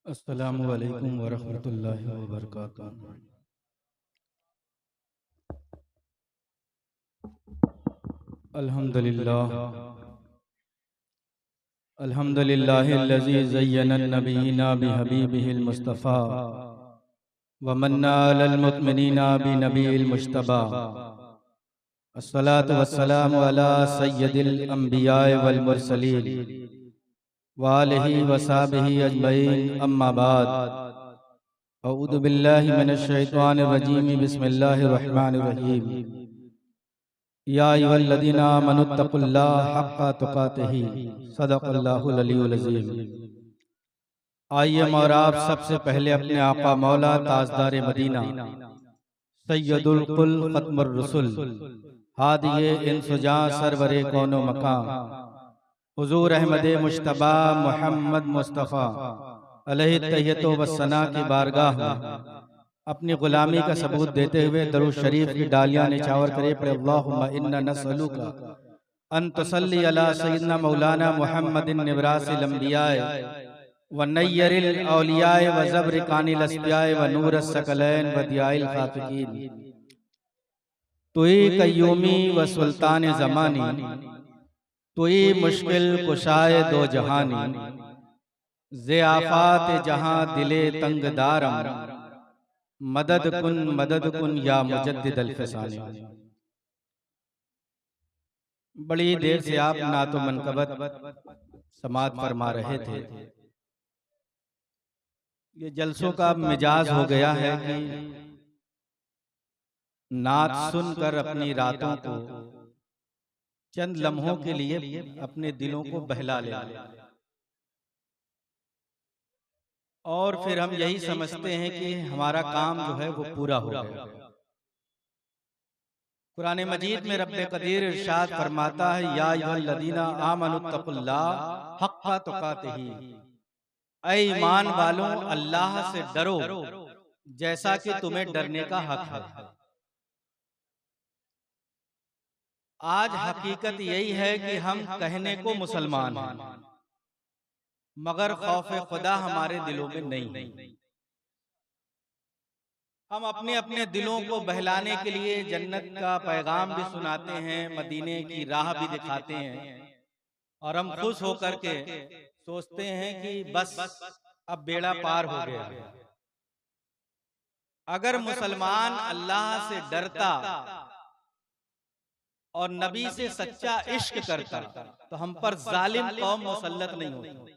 अस्सलामु अलैकुम वरहमतुल्लाहि वबरकातुहू। अल्हम्दुलिल्लाह अल्हम्दुलिल्लाहिल्लज़ी ज़य्यना नबिय्यिना बिहबीबिहिल मुस्तफ़ा व मन्ना अलल मुत्मिनीना बिनबील मुज्तबा। अस्सलातु वस्सलामु अला सय्यदिल अंबियाए वल मुरसलीन व आलिहि व सहबिहि अजमईन, अम्मा बाद। अऊज़ु बिल्लाहि मिनश शैतानिर रजीम, बिस्मिल्लाहिर रहमानिर रहीम। या अय्युहल्लज़ीना आमनुत्तकुल्लाह हक़्क़ा तुक़ातिही, सदक़ल्लाहुल अलीयुल अज़ीम। आइए हम और आप सबसे पहले अपने आका मौला ताजदार मदीना सैयदुल कुल ख़त्मुर रसूल हादिये इंसुजा सरवरे कौनो मकाम हुज़ूर अहमद मुश्तबा मोहम्मद मुस्तफ़ा अलैहि तहियतो वस्सना की बारगाह में अपनी गुलामी का सबूत देते हुए दरूद शरीफ की डालियां निछावर करे पर अल्लाहुम्मा इन्ना नसअलुका अन तुसल्ली अला सय्यिदना मौलाना मुहम्मदिन निब्रासिल अंबियाए व नय्यरिल औलियाए व ज़ब्रिकानिल अस्पियाए व नूरस सकलैन व दियाइल खाफिकीन। तुई कय्यूमी व सुल्तान ज़मानी, तुई मुश्किल कुशाए दो जहानी, ज़ियाफ़ात जहां दिले तंग दारम, मदद कुन या मुजद्दिदल फ़सानी। बड़ी देर से आप नातो मनकबत समात फरमा रहे थे। ये जलसों का मिजाज हो गया है कि नात सुनकर अपनी रातों को चंद लम्हों के लिए अपने दिलों को बहला ले, और फिर हम यही समझते हैं कि हमारा काम जो है वो पूरा हो गया। कुरान मजीद में रब्बे कदीर इरशाद फरमाता है, या अय्युहल्लज़ीना आमनुत्तकुल्लाह हक़्क़ा तुक़ातिही, ऐ ईमान वालों अल्लाह से डरो जैसा कि तुम्हें डरने का हक है। आज हकीकत यही है कि हम कहने को मुसलमान हैं मगर खौफ खुदा हमारे दिलों में नहीं है। हम अपने अपने दिलों को बहलाने के लिए जन्नत का पैगाम भी सुनाते हैं, मदीने की राह भी दिखाते हैं, और हम खुश होकर के सोचते हैं कि बस अब बेड़ा पार हो गया। अगर मुसलमान अल्लाह से डरता और नबी से सच्चा इश्क करता तो हम पर जालिम कौम मुसल्लत नहीं होती।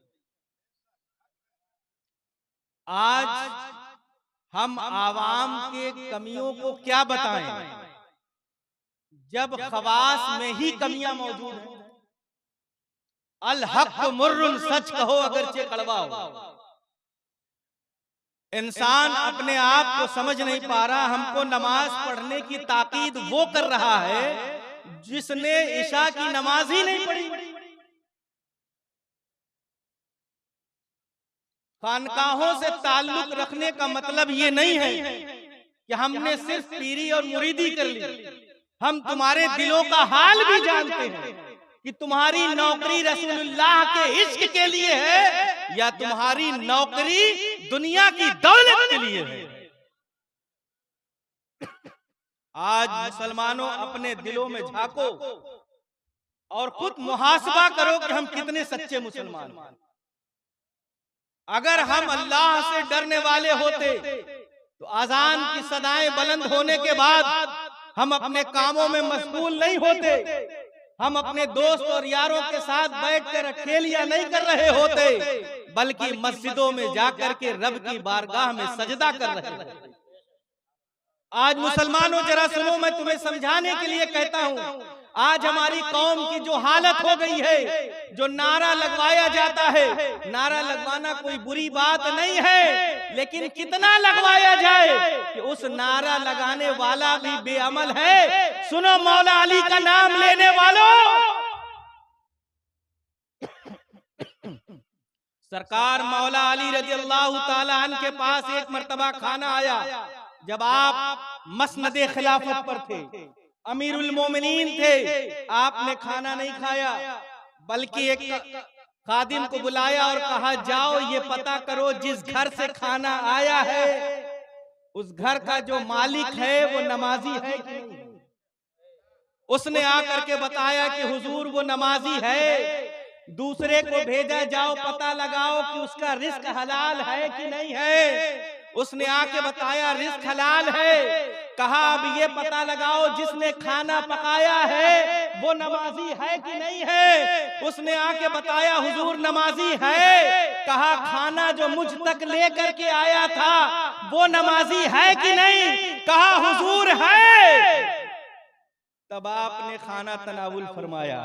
आज हम आवाम के कमियों को क्या बताएं जब खवास में ही कमियां मौजूद हैं। अल हक मुर्रुन, सच कहो अगरचे कड़वा हो। इंसान अपने आप को समझ नहीं पा रहा। हमको नमाज पढ़ने की ताकीद वो कर रहा है जिसने इशा की नमाज ही नहीं पढ़ी। खानकाहों से ताल्लुक रखने का मतलब ये नहीं है कि हमने सिर्फ पीरी और मुरीदी कर ली। हम तुम्हारे दिलों का हाल भी जानते हैं कि तुम्हारी नौकरी रसूलुल्लाह के इश्क के लिए है या तुम्हारी नौकरी दुनिया की दौलत के लिए है। आज मुसलमानों अपने दिलों में झांको और खुद मुहासबा करो कि हम कितने सच्चे मुसलमान हैं। अगर हम अल्लाह से डरने वाले होते तो अजान की सदाएं बुलंद होने के बाद हम अपने कामों में मशगूल नहीं होते। हम अपने दोस्त और यारों के साथ बैठकर खेलियां नहीं कर रहे होते, बल्कि मस्जिदों में जाकर के रब की बारगाह में सजदा कर रहे होते। आज मुसलमानों जरा सुनो, मैं तुम्हें समझाने के लिए कहता हूं। आज हमारी कौम की जो हालत हो गई है, जो नारा लगवाया जाता है, नारा लगवाना कोई बुरी बात नहीं है, लेकिन कितना लगवाया जाए कि उस नारा लगाने वाला भी बेअमल है। सुनो मौला अली का नाम लेने वालों, सरकार मौला अली रज़ियल्लाहु ताला अन्हु के पास एक मर्तबा खाना आया जब आप मसनदे खिलाफत पर थे, अमीरुल मोमिनीन थे। आपने खाना नहीं खाया बल्कि एक खादिम को बुलाया और कहा जाओ ये पता करो जिस घर से खाना आया है उस घर का जो मालिक है वो नमाजी है कि नहीं। उसने आकर के बताया कि हुजूर वो नमाजी है। दूसरे को भेजा जाओ पता लगाओ कि उसका रिस्क हलाल है कि नहीं है। उसने आके बताया रिस्क हलाल है। कहा अब ये पता लगाओ जिसने खाना पकाया है वो नमाजी है कि नहीं है। उसने आके बताया हुजूर नमाजी है। कहा खाना जो मुझ तक लेकर के आया था वो नमाजी है कि नहीं। कहा हुजूर है। तब आपने खाना तनावुल फरमाया।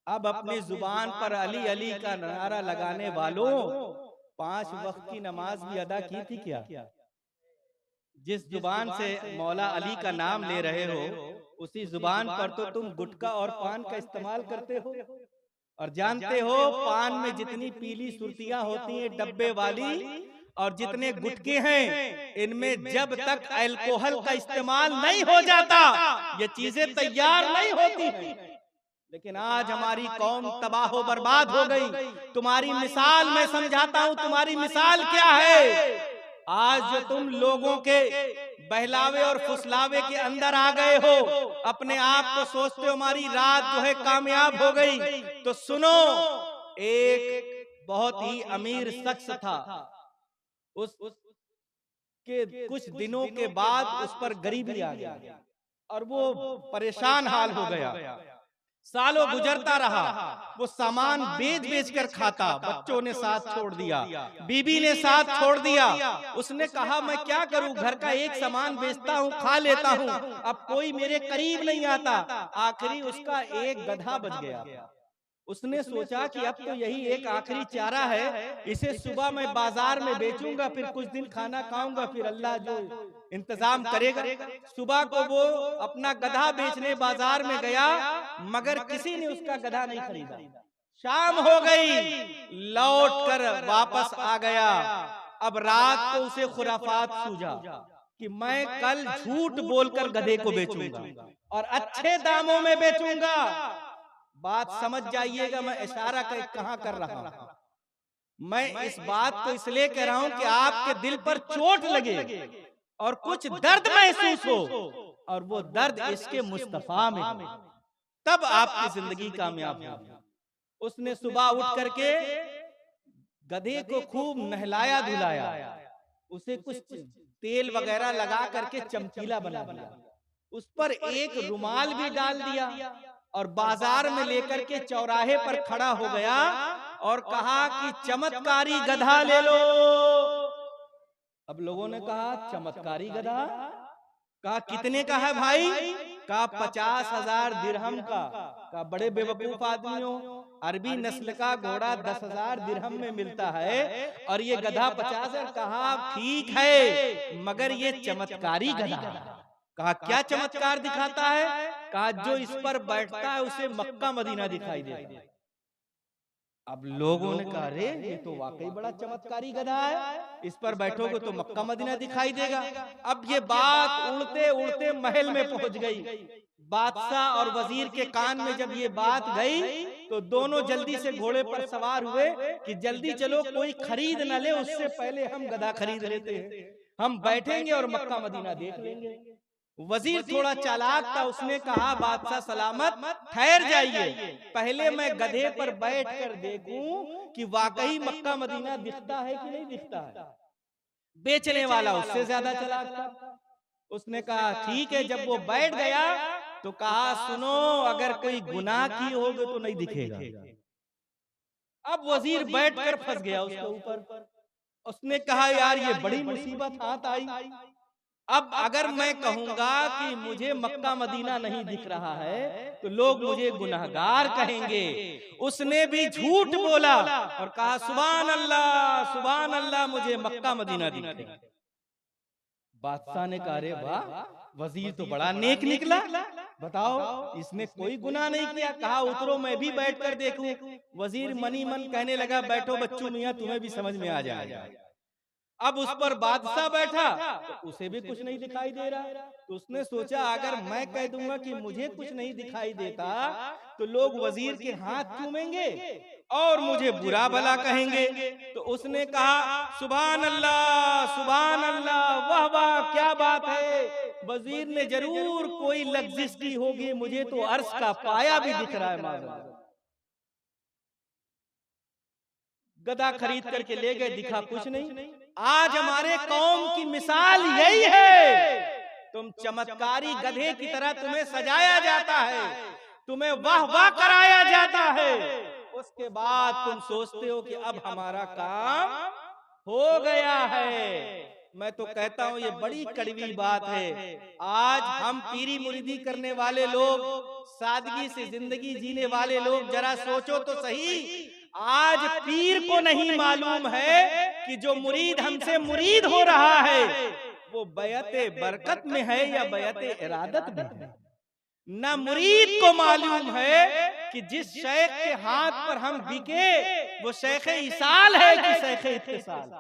अब अपनी जुबान पर अली अली का नारा लगाने वालों 5 वक्त की नमाज भी अदा की थी क्या। जिस जुबान से मौला अली का नाम ले रहे हो उसी जुबान पर तो तुम गुटखा और पान का इस्तेमाल करते हो और जानते हो पान में जितनी पीली सुर्तियां होती हैं डब्बे वाली और जितने गुटके हैं इनमें जब तक अल्कोहल का इस्तेमाल नहीं हो जाता ये चीजें तैयार नहीं होती हैं। लेकिन आज हमारी कौम तबाह बर्बाद हो गई। तुम्हारी मिसाल मैं समझाता हूं तुम्हारी मिसाल क्या है। आज जो तुम लोगों के बहलावे और फुसलावे के अंदर आ गए हो अपने आप को सोचते हो हमारी रात जो है कामयाब हो गई। तो सुनो एक बहुत ही अमीर शख्स था। उस के कुछ दिनों के बाद उस पर गरीबी आ गई और वो परेशान हाल हो गया। सालों गुजरता रहा वो सामान बेच बेच कर खाता। बच्चों ने साथ छोड़ दिया बीबी ने साथ छोड़ दिया। उसने कहा मैं क्या करूं घर का एक सामान बेचता हूं खा लेता हूं अब कोई मेरे करीब नहीं आता। आखिरी उसका एक गधा बच गया। उसने सोचा कि अब तो यही एक आखिरी चारा है इसे सुबह मैं बाजार में बेचूंगा फिर कुछ दिन खाना खाऊंगा फिर अल्लाह जो इंतजाम करेगा। सुबह को वो अपना गधा बेचने बाजार में गया मगर किसी ने उसका गधा नहीं खरीदा। शाम हो गई लौट कर वापस आ गया। अब रात को उसे खुराफात सूझा कि मैं कल झूठ बोलकर गधे को बेचूंगा और अच्छे दामों में बेचूंगा। बात समझ जाइएगा मैं इशारा कहां कर रहा हूं। मैं इस बात को इसलिए कह रहा हूं कि आपके दिल पर चोट लगे और कुछ दर्द महसूस हो और वो दर्द इसके मुस्तफा में तब आपकी जिंदगी कामयाब होगी। उसने सुबह उठ करके गधे को खूब नहलाया धुलाया उसे कुछ तेल वगैरह लगा करके चमकीला बना दिया। उस पर एक रुमाल भी डाल दिया और बाजार में लेकर के चौराहे पर खड़ा हो गया और कहा कि चमत्कारी गधा ले लो। अब लोगों ने कहा चमत्कारी गधा। कहा कितने का है भाई। कहा 50,000 दिरहम का। कहा बड़े बेवकूफ आदमियों अरबी नस्ल का घोड़ा 10,000 दिरहम में मिलता है और ये गधा 50,000। कहा ठीक है मगर ये चमत्कारी गधा। कहा क्या चमत्कार दिखाता है। कहा जो इस पर बैठता है उसे मक्का मदीना दिखाई देता है। अब लोगों ने कहा अरे ये तो वाकई बड़ा चमत्कारी गधा है इस पर बैठोगे तो मक्का मदीना दिखाई देगा। अब ये बात उड़ते उड़ते महल में पहुंच गई। बादशाह और वजीर के कान में जब ये बात गई तो दोनों जल्दी से घोड़े पर सवार हुए कि जल्दी चलो कोई खरीद न ले उससे पहले हम गधा खरीद लेते हैं हम बैठेंगे और मक्का मदीना देख लेंगे। वजीर थोड़ा चालाक था उसने कहा बादशाह सलामत ठहर जाइए पहले मैं गधे पर बैठ कर देखूं कि वाकई मक्का मदीना दिखता है कि नहीं दिखता है। बेचने वाला उससे ज्यादा चालाक था। उसने कहा ठीक है। जब वो बैठ गया तो कहा सुनो अगर कोई गुनाह की होगी तो नहीं दिखेगा। अब वजीर बैठकर फंस गया उसके ऊपर। उसने कहा यार ये बड़ी मुसीबत हाथ आई। अब अगर मैं कहूंगा कि मुझे मक्का मदीना नहीं दिख रहा है तो लोग मुझे गुनहगार कहेंगे। उसने भी झूठ बोला और कहा सुभान अल्लाह मुझे मक्का मदीना दिख रहा है। बादशाह ने कहा रे वाह वजीर तो बड़ा नेक निकला। बताओ इसने कोई गुनाह नहीं किया। कहा उतरो मैं भी बैठ कर देखूं। वजीर मनी मन कहने लगा बैठो बच्चों मियां तुम्हें भी समझ में आ जाएगा। अब उस पर बादशाह बैठा तो उसे भी कुछ नहीं दिखाई दे रहा। तो उसने सोचा अगर मैं कह दूंगा कि मुझे कुछ नहीं दिखाई देता तो लोग वजीर के हाथ चूमेंगे और मुझे बुरा भला कहेंगे। तो उसने कहा सुभान अल्लाह, वाह वाह, क्या बात है, वजीर ने जरूर कोई लग्जिश की होगी, मुझे तो अर्श का पाया भी दिख रहा है। माज़अल्लाह, गधा खरीद करके ले गए, दिखा कुछ नहीं। आज हमारे कौम की मिसाल यही है। तुम चमत्कारी गधे की तरह तुम्हें सजाया जाता है, तुम्हें वाह वाह कराया जाता है, उसके बाद तुम सोचते हो कि अब हमारा काम हो गया है। मैं तो कहता हूं ये बड़ी कड़वी बात है। आज हम पीरी मुरीदी करने वाले लोग, सादगी से जिंदगी जीने वाले लोग, जरा सोचो तो सही, आज पीर को नहीं मालूम है कि जो मुरीद हमसे मुरीद हो रहा है वो बैअते बरकत में है या बैअते इरादत में है। न मुरीद को मालूम है कि जिस शेख के हाथ पर हम बिके वो शेख इसाल है कि शेख इत्तिसाल।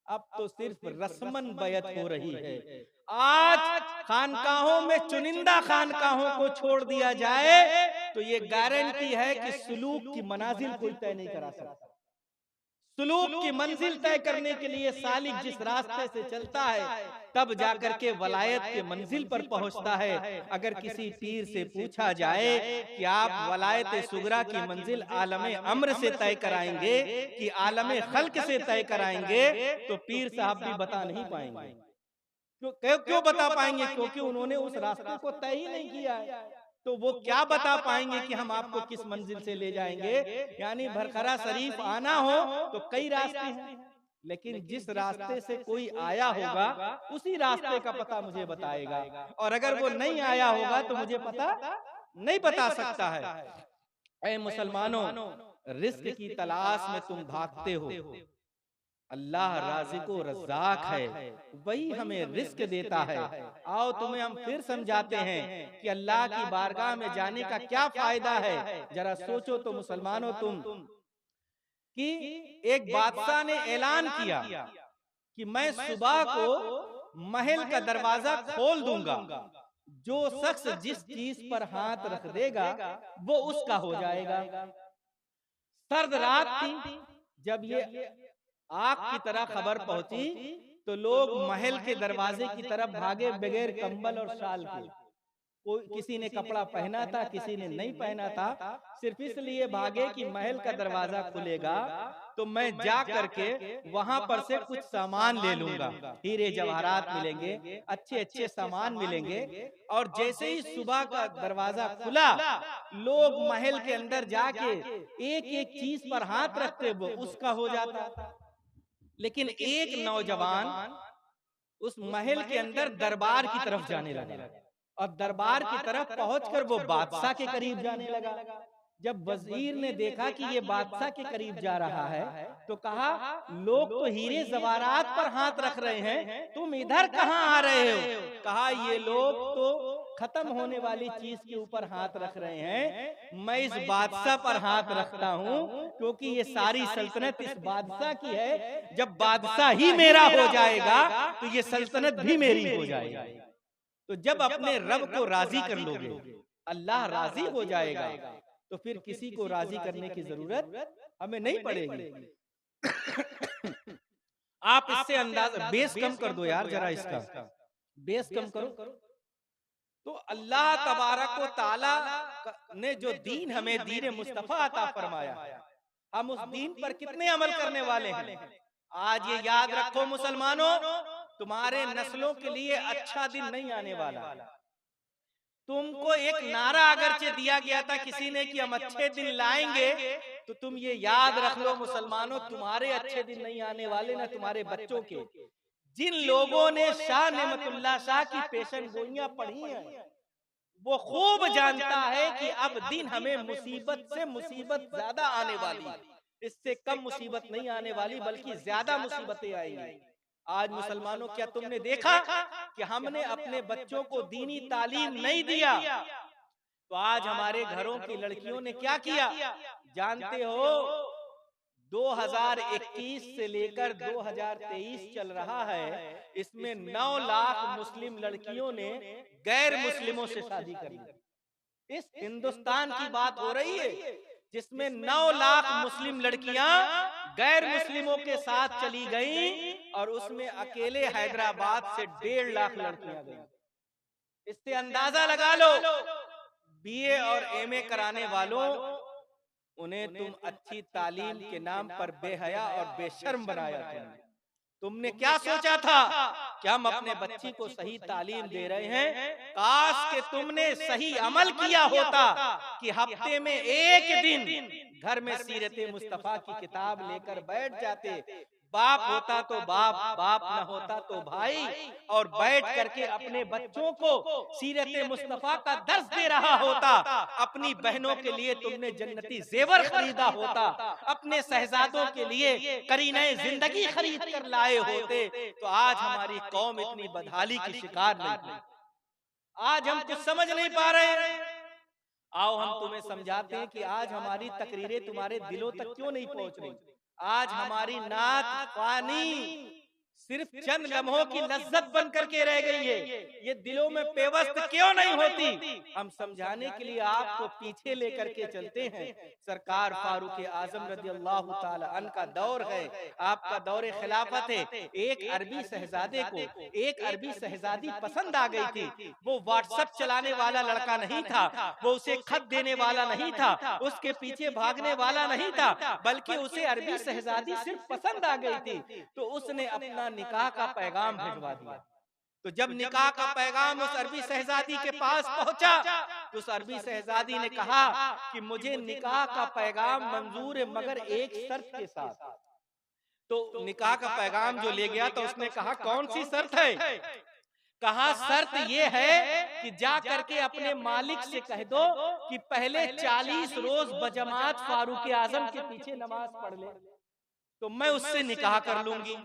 अब तो सिर्फ रस्मन बैत हो रही है। आज खानकाहों में चुनिंदा खानकाहों को छोड़ दिया जाए तो ये गारंटी है कि सुलूक की मनाजिल कोई तय नहीं करा सकता। सुलूक की मंजिल तय करने के लिए सालिक जिस रास्ते से चलता है तब जाकर के वलायत के मंजिल पर पहुंचता है। अगर किसी पीर से पूछा जाए कि आप वलायत सुगरा की मंजिल आलम अम्र से तय कराएंगे कि आलम खल्क से तय कराएंगे, तो पीर साहब भी बता नहीं पाएंगे। क्यों बता पाएंगे? क्योंकि उन्होंने उस रास्ते को तय ही नहीं किया है। तो वो क्या बता पाएंगे कि हम आपको किस मंजिल से ले जाएंगे? यानी भरखरा शरीफ आना हो तो कई रास्ते हैं, लेकिन जिस रास्ते से कोई आया होगा उसी रास्ते का पता मुझे बताएगा, और अगर वो नहीं आया होगा तो मुझे पता नहीं बता सकता है। ऐ मुसलमानों, रिस्क की तलाश में तुम भागते हो, अल्लाह राज़िक़ो रज़्ज़ाक़ है, वही हमें रिस्क देता है। आओ तुम्हें हम फिर समझाते हैं कि अल्लाह की बारगाह में जाने का क्या फायदा है। जरा सोचो तो मुसलमानों तुम, कि एक बादशाह ने ऐलान किया कि मैं सुबह को महल का दरवाजा खोल दूंगा, जो शख्स जिस चीज पर हाथ रख देगा वो उसका हो जाएगा। सर्द रात थी, जब ये आग की तरह खबर पहुंची तो लोग महल के दरवाजे की तरफ भागे बगैर कंबल और शाल के। कोई, किसी ने कपड़ा पहना था, किसी ने नहीं पहना था, सिर्फ इसलिए भागे कि महल का दरवाजा खुलेगा तो मैं जा करके वहां पर से कुछ सामान ले लूंगा, हीरे जवाहरात मिलेंगे, अच्छे अच्छे सामान मिलेंगे। और जैसे ही सुबह का दरवाजा खुला, लोग महल के अंदर जाके एक एक चीज पर हाथ रखते वो उसका हो जाता। लेकिन एक नौजवान उस महल के अंदर दरबार की तरफ जाने लगा, और दरबार की तरफ पहुंचकर वो बादशाह के करीब जाने लगा। जब वजीर ने देखा कि ये बादशाह के करीब जा रहा है तो कहा, लोग तो हीरे जवाहरात पर हाथ रख रहे हैं, तुम इधर कहाँ आ रहे हो? कहा, ये लोग तो खत्म होने वाली चीज के ऊपर हाथ रख रहे हैं, मैं इस बादशाह पर हाथ रखता हूँ, क्योंकि ये सारी सल्तनत इस बादशाह की है। जब बादशाह ही मेरा हो जाएगा तो ये सल्तनत भी मेरी हो जाएगी। तो जब अपने रब को राजी कर लोगे, अल्लाह राजी हो जाएगा, तो फिर किसी को राजी करने की जरूरत हमें नहीं पड़ेगी। आप इससे अंदाजा, बेस कम कर दो यार, जरा इसका बेस कम करो। तो अल्लाह तबारक व तआला ने जो दीन हमें दीन मुस्तफा अता फरमाया, हम उस दीन पर कितने अमल करने वाले हैं। आज ये याद रखो मुसलमानों, तुम्हारे नस्लों के लिए अच्छा दिन नहीं आने वाला। तुमको एक नारा अगरचे दिया गया था किसी ने कि हम अच्छे दिन लाएंगे, तो तुम ये याद रख लो मुसलमानों, तुम्हारे अच्छे दिन नहीं आने वाले, ना तुम्हारे बच्चों के। जिन लोगों ने शाह नेमतुल्लाह शाह की पेशन गोइयां पढ़ी हैं वो खूब जानता है कि अब दिन हमें मुसीबत से मुसीबत ज्यादा आने वाली, इससे कम मुसीबत नहीं आने वाली, बल्कि ज्यादा मुसीबतें आएंगी। आज मुसलमानों, क्या तुमने देखा कि हमने अपने बच्चों को दीनी तालीम नहीं दिया? तो आज हमारे घरों की लड़कियों ने क्या किया जानते हो? 2021 से लेकर 2023 चल रहा है, इसमें 9 लाख मुस्लिम लड़कियों ने गैर मुस्लिमों से शादी कर ली। इस हिंदुस्तान की बात हो रही है जिसमें 9 लाख मुस्लिम लड़कियां गैर मुस्लिमों के साथ चली गईं और उसमें अकेले हैदराबाद से 1.5 लाख लड़कियां गईं। इससे अंदाजा लगा लो, बीए और एमए कराने वालों, उन्हें तुम अच्छी तालीम के नाम पर बेहया और बेशर्म बनाया। तुमने क्या सोचा था कि हम अपने बच्ची को सही तालीम दे रहे हैं? काश के तुमने सही अमल किया होता कि हफ्ते में एक दिन घर में सीरत मुस्तफा की किताब लेकर बैठ जाते। बाप होता तो बाप, बाप न होता तो भाई, और बैठ करके अपने बच्चों को सीरत मुस्तफा का दर्स दे रहा होता। अपनी बहनों के लिए तुमने जन्नती जेवर खरीदा होता, अपने शहजादों के लिए करीने जिंदगी खरीद कर लाए होते, तो आज हमारी कौम इतनी बदहाली की शिकार नहीं थी। आज हम कुछ समझ नहीं पा रहे। आओ हम तुम्हें समझाते हैं कि आज हमारी तकरीरें तुम्हारे दिलों तक क्यों नहीं पहुंच रही। आज हमारी नात ख्वानी सिर्फ चंद लम्हों की लज्जत बन करके रह गई है, ये दिलों में पेवस्त क्यों नहीं होती? हम समझाने के लिए आपको पीछे लेकर के चलते हैं। सरकार फारूक आजम रज़ियल्लाहु ताला अन्हु का दौर है, आपका दौरे खिलाफत है। एक अरबी शहजादे को एक अरबी शहजादी पसंद आ गई थी। वो व्हाट्सएप चलाने वाला लड़का नहीं था, वो उसे खत देने वाला नहीं था, उसके पीछे भागने वाला नहीं था, बल्कि उसे अरबी शहजादी सिर्फ पसंद आ गई थी। तो उसने अपना निकाह का पैगाम भिजवा दिया। तो जब निकाह का पैगाम उस अरबी शहजादी के पास पहुंचा, तो उस अरबी शहजादी ने कहा कि मुझे निकाह का पैगाम मंजूर है, मगर एक शर्त के साथ। तो निकाह का पैगाम जो ले गया, तो उसने कहा कौन सी शर्त है? कहा शर्त ये है कि जा करके अपने मालिक से कह दो कि पहले 40 रोज बजमात फारूक आजम के पीछे नमाज पढ़ ले, तो मैं उससे निकाह कर लूंगी।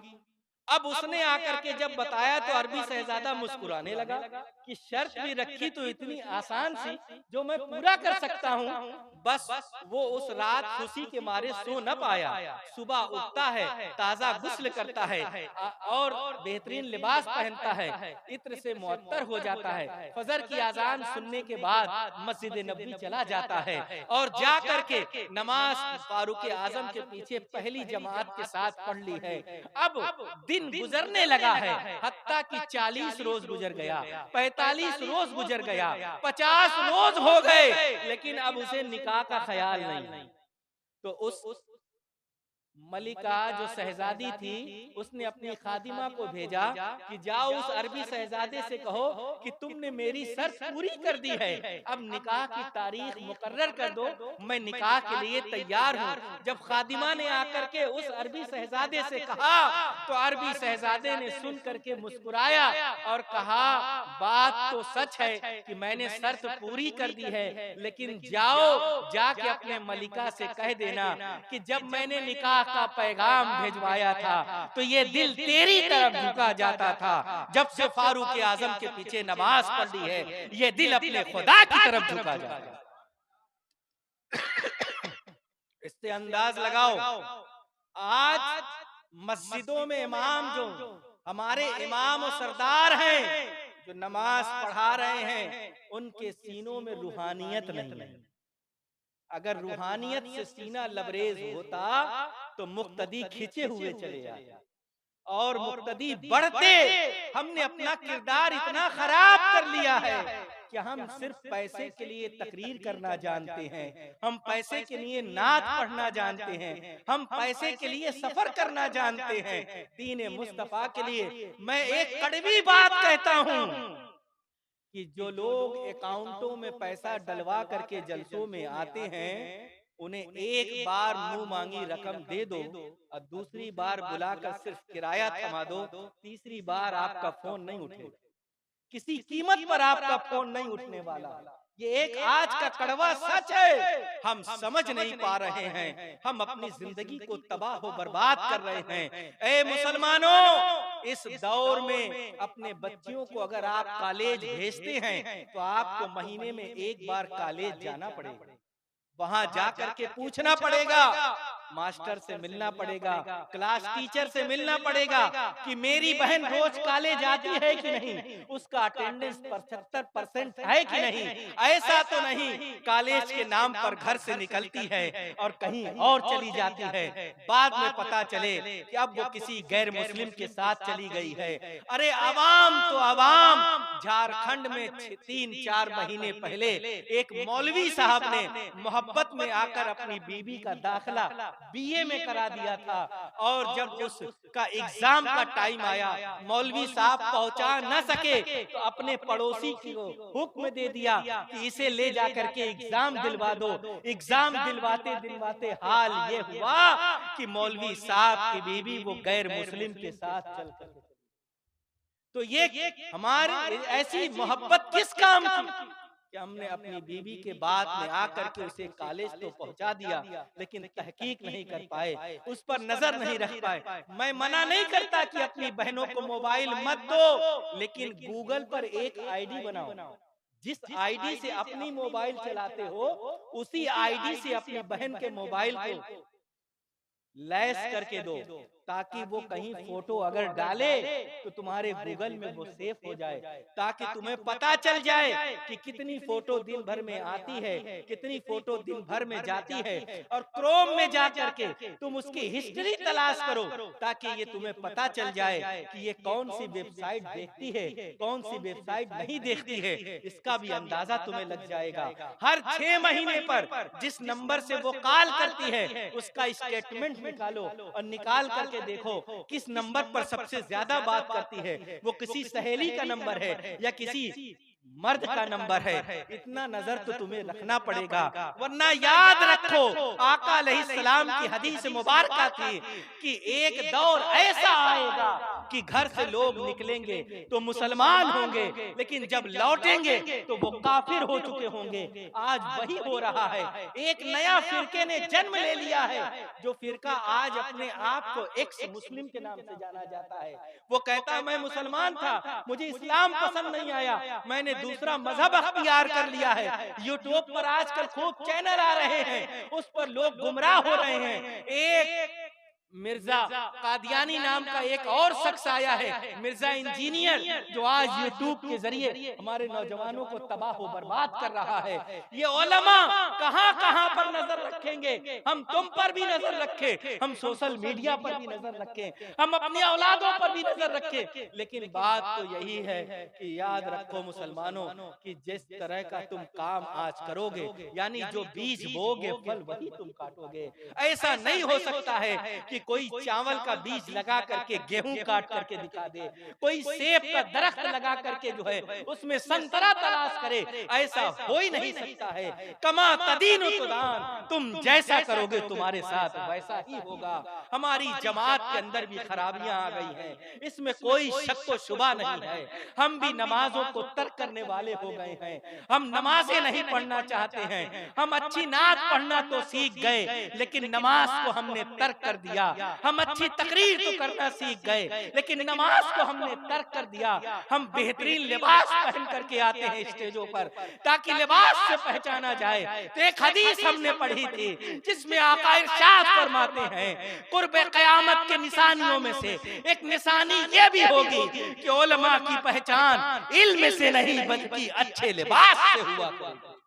अब उसने आकर के जब बताया तो अरबी शहजादा मुस्कुराने लगा कि शर्त भी रखी तो इतनी आसान सी जो मैं पूरा कर सकता हूँ। बस वो उस रात खुशी के मारे सो न पाया। सुबह उठता है, ताजा गुस्ल करता है और बेहतरीन लिबास पहनता है, इत्र से मुअत्तर हो जाता है। फजर की आजान सुनने के बाद मस्जिद नबवी चला जाता है और जा करके नमाज फारूक आजम के पीछे पहली जमात के साथ पढ़ ली है। अब दिन गुजरने लगा है, हत्ता कि 40 रोज गुजर गया, 45 रोज गुजर गया, 50 रोज हो गए, लेकिन अब उसे निकाह का ख्याल नहीं। तो उस मलिका जो शहजादी थी, उसने अपनी खादिमा को भेजा कि जाओ उस अरबी शहजादे से कहो कि तुमने मेरी शर्त पूरी कर दी है, अब निकाह की तारीख मुकर्रर कर दो, मैं निकाह के लिए तैयार हूँ। जब खादिमा ने आकर के उस अरबी शहजादे से कहा, तो अरबी शहजादे ने सुन करके मुस्कुराया और कहा बात तो सच है कि मैंने शर्त पूरी कर दी है, लेकिन जाओ जाके अपने मलिका से कह देना कि जब मैंने निकाह का पैगाम भिजवाया था तो ये दिल तेरी तरफ झुका जाता था। जब से फारूक आजम के पीछे नमाज पढ़ ली है, ये दिल अपने खुदा की तरफ झुका जाता है। इससे अंदाज लगाओ, आज मस्जिदों में इमाम जो हमारे इमाम और सरदार हैं, जो नमाज पढ़ा रहे हैं, उनके सीनों में रूहानियत नहीं है। अगर रूहानियत से सीना लबरेज होता तो मुक्तदी खींचे हुए चले जाते, और मुक्तदी बढ़ते। हमने अपना किरदार इतना खराब कर लिया है कि हम सिर्फ पैसे के लिए तकरीर करना जानते हैं, हम पैसे के लिए नात पढ़ना जानते हैं, हम पैसे के लिए सफर करना जानते हैं। दीन मुस्तफा के लिए मैं एक कड़वी बात कहता हूँ कि जो लोग अकाउंटों में पैसा डलवा करके जलसों में आते हैं, उन्हें एक बार मुंह मांगी रकम दे दो और दूसरी बार बुलाकर सिर्फ किराया थमा दो, तीसरी बार आपका फोन नहीं उठेगा, किसी कीमत पर आपका फोन नहीं उठने वाला। ये एक आज का कड़वा सच है। हम समझ नहीं पा रहे हैं, हम अपनी जिंदगी को तबाह व बर्बाद कर रहे हैं। ए मुसलमानों, इस दौर में अपने बच्चियों को अगर आप कॉलेज भेजते हैं तो आपको महीने में एक बार कॉलेज जाना पड़ेगा। वहां जाकर के पूछना पड़ेगा मास्टर से मिलना पड़ेगा, क्लास टीचर से मिलना पड़ेगा कि मेरी बहन रोज कॉलेज जाती है कि नहीं, उसका अटेंडेंस 75% है कि नहीं। ऐसा तो नहीं कॉलेज के नाम पर घर से निकलती है और कहीं और चली जाती है, बाद में पता चले कि अब वो किसी गैर मुस्लिम के साथ चली गई है। अरे अवाम तो अवाम, झारखंड में 3-4 महीने पहले एक मौलवी साहब ने मोहब्बत में आकर अपनी बीबी का दाखिला बीए में करा दिया था, और जब उसका एग्जाम का टाइम आया, मौलवी साहब पहुंचा न सके तो अपने पड़ोसी को हुक्म दे दिया कि इसे ले जाकर के एग्जाम दिलवा दो। एग्जाम दिलवाते दिलवाते हाल ये हुआ कि मौलवी साहब की बीबी वो गैर मुस्लिम के साथ चल कर। तो ये हमारी ऐसी मोहब्बत किस काम की कि हमने अपनी बीबी के बाद में आकर के उसे कॉलेज तो पहुंचा दिया, लेकिन तहकीक नहीं कर पाए, उस पर नजर नहीं रख पाए। मैं मना नहीं करता कि अपनी बहनों को मोबाइल मत दो, लेकिन गूगल पर एक आईडी बनाओ, जिस आईडी से अपनी मोबाइल चलाते हो उसी आईडी से अपनी बहन के मोबाइल को लैस करके दो, ताकि वो कहीं फोटो अगर डाले तो तुम्हारे गूगल में वो सेव हो जाए, ताकि तुम्हें पता चल जाए कि कितनी फोटो दिन भर में आती है, कितनी फोटो दिन भर में जाती है, और क्रोम में जा करके तुम उसकी हिस्ट्री तलाश करो, ताकि ये तुम्हें पता चल जाए कि ये कौन सी वेबसाइट देखती है, कौन सी वेबसाइट नहीं देखती है। इसका भी अंदाजा तुम्हें लग जाएगा। हर 6 महीने पर जिस नंबर से वो कॉल करती है उसका स्टेटमेंट निकालो और निकाल करके देखो किस नंबर पर सबसे ज्यादा बात करती है, वो किसी सहेली का नंबर है या किसी मर्द का नंबर है। इतना नजर तो तुम्हें रखना पड़ेगा, वरना याद रखो आका अलैहिस्सलाम की हदीस मुबारक थी कि एक दौर ऐसा आएगा कि घर से लोग निकलेंगे तो मुसलमान होंगे, लेकिन जब लौटेंगे तो वो काफिर हो चुके होंगे। आज वही हो रहा है। एक नया फिरके ने जन्म ले लिया है, जो फिरका आज अपने आप को एक्स मुस्लिम के नाम से जाना जाता है। वो कहता है मैं मुसलमान था, मुझे इस्लाम पसंद नहीं आया, मैंने दूसरा मजहब अख्तियार कर लिया है। यूट्यूब पर आजकल खूब चैनल आ रहे हैं, उस पर लोग गुमराह हो रहे हैं। एक मिर्जा कादियानी नाम का एक और शख्स आया है, मिर्जा इंजीनियर, जो आज यूट्यूब के जरिए हमारे नौजवानों को तबाह बर्बाद कर रहा है। ये उलमा कहां कहां पर नजर रखेंगे, हम तुम पर भी नजर रखें, हम सोशल मीडिया पर भी नजर रखें, हम अपनी औलादों पर भी नजर रखें, लेकिन बात तो यही है कि याद रखो मुसलमानों कि जिस तरह का तुम काम आज करोगे, यानी जो बीज बोगे फल वही तुम काटोगे। ऐसा नहीं हो सकता है कि कोई चावल का बीज लगा करके गेहूं काट करके दिखा दे, कोई सेब का दरख्त लगा करके जो है उसमें संतरा तलाश करे, ऐसा हो ही नहीं सकता है। कमा तदीन तुदान, तुम जैसा करोगे तुम्हारे साथ वैसा ही होगा। हमारी जमात के अंदर भी खराबियां आ गई हैं, इसमें कोई शक व शुबा नहीं है। हम भी नमाजों को तर्क करने वाले हो गए हैं, हम नमाजें नहीं पढ़ना चाहते हैं। हम अच्छी नात पढ़ना तो सीख गए, लेकिन नमाज को हमने तर्क कर दिया। हम अच्छी तकरीर तो करना सीख गए, लेकिन नमाज को हमने तर्क कर दिया। हम बेहतरीन लिबास पहन करके आते हैं स्टेजों पर, ताकि लिबास से पहचाना जाए। तो एक हदीस हमने पढ़ी थी जिसमें आका इरशाद फरमाते हैं, कुर्ब क़यामत के निशानियों में से एक निशानी ये भी होगी कि उलमा की पहचान इल्म से नहीं बल्कि अच्छे लिबास से हुआ करेगी।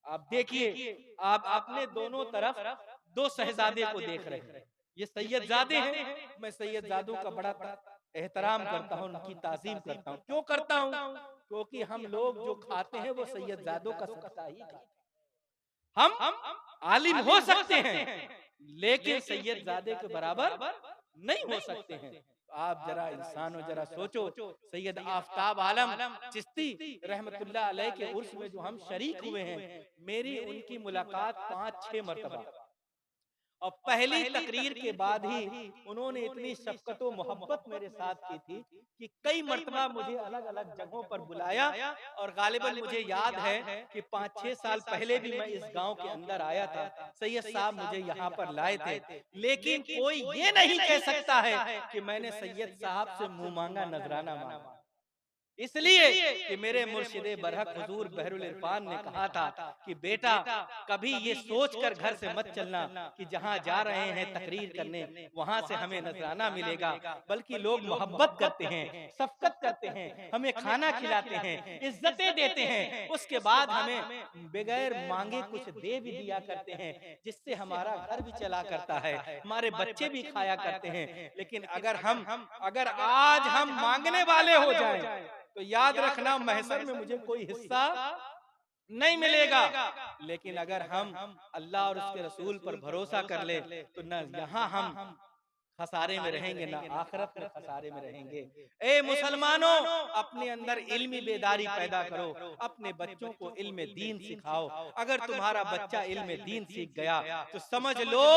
आप देखिए, आप अपने दोनों तरफ दो शहजादे को देख रहे हैं। ये सैयदजादे हैं, मैं सैयदजादों का बड़ा एहतराम करता हूँ, उनकी ताज़ीम करता हूँ। क्यों करता हूँ? क्योंकि हम लोग जो खाते हैं वो सैयदजादों का सदका ही खाते हैं। हम आलिम हो सकते हैं, लेकिन सैयदजादे के बराबर नहीं हो सकते हैं। आप जरा इंसानों जरा सोचो, सैयद आफताब आलम चिश्ती रहमतुल्लाह अलैह के उर्स में जो हम शरीक हुए हैं, मेरी उनकी मुलाकात 5-6 मरतबा, और पहली तकरीर के बाद ही उन्होंने इतनी शफ़क़त व मोहब्बत मेरे साथ की थी कि कई मरतबा मुझे अलग अलग जगहों पर बुलाया। और गालिबन मुझे याद है कि 5-6 साल पहले भी मैं इस गांव के अंदर आया था, सैयद साहब मुझे यहाँ पर लाए थे, लेकिन कोई ये नहीं कह सकता है कि मैंने सैयद साहब से मुंह मांगा नजराना मांगा। इसलिए कि मेरे मुर्शिदे बरहक हुजूर बहरुल इरफान ने कहा था कि बेटा कभी ये सोचकर घर से मत चलना कि जहाँ जा रहे हैं तकरीर करने वहां से हमें नजराना मिलेगा, बल्कि लोग मोहब्बत करते हैं, शफकत करते हैं, हमें खाना खिलाते हैं, इज्जतें देते हैं, उसके बाद हमें बगैर मांगे कुछ दे भी दिया करते हैं, जिससे हमारा घर भी चला करता है, हमारे बच्चे भी खाया करते हैं। लेकिन अगर आज हम मांगने वाले हो जाएं तो याद रखना महशर में मुझे कोई हिस्सा नहीं मिलेगा। लेकिन अगर हम अल्लाह और उसके रसूल पर भरोसा कर ले तो न यहाँ हम खसारे में रहेंगे ना आखिरत में खसारे में रहेंगे। ए मुसलमानों, अपने अंदर इल्मी बेदारी पैदा करो, अपने बच्चों को इल्म दीन सिखाओ। अगर तुम्हारा बच्चा इल्म दीन सीख गया तो समझ लो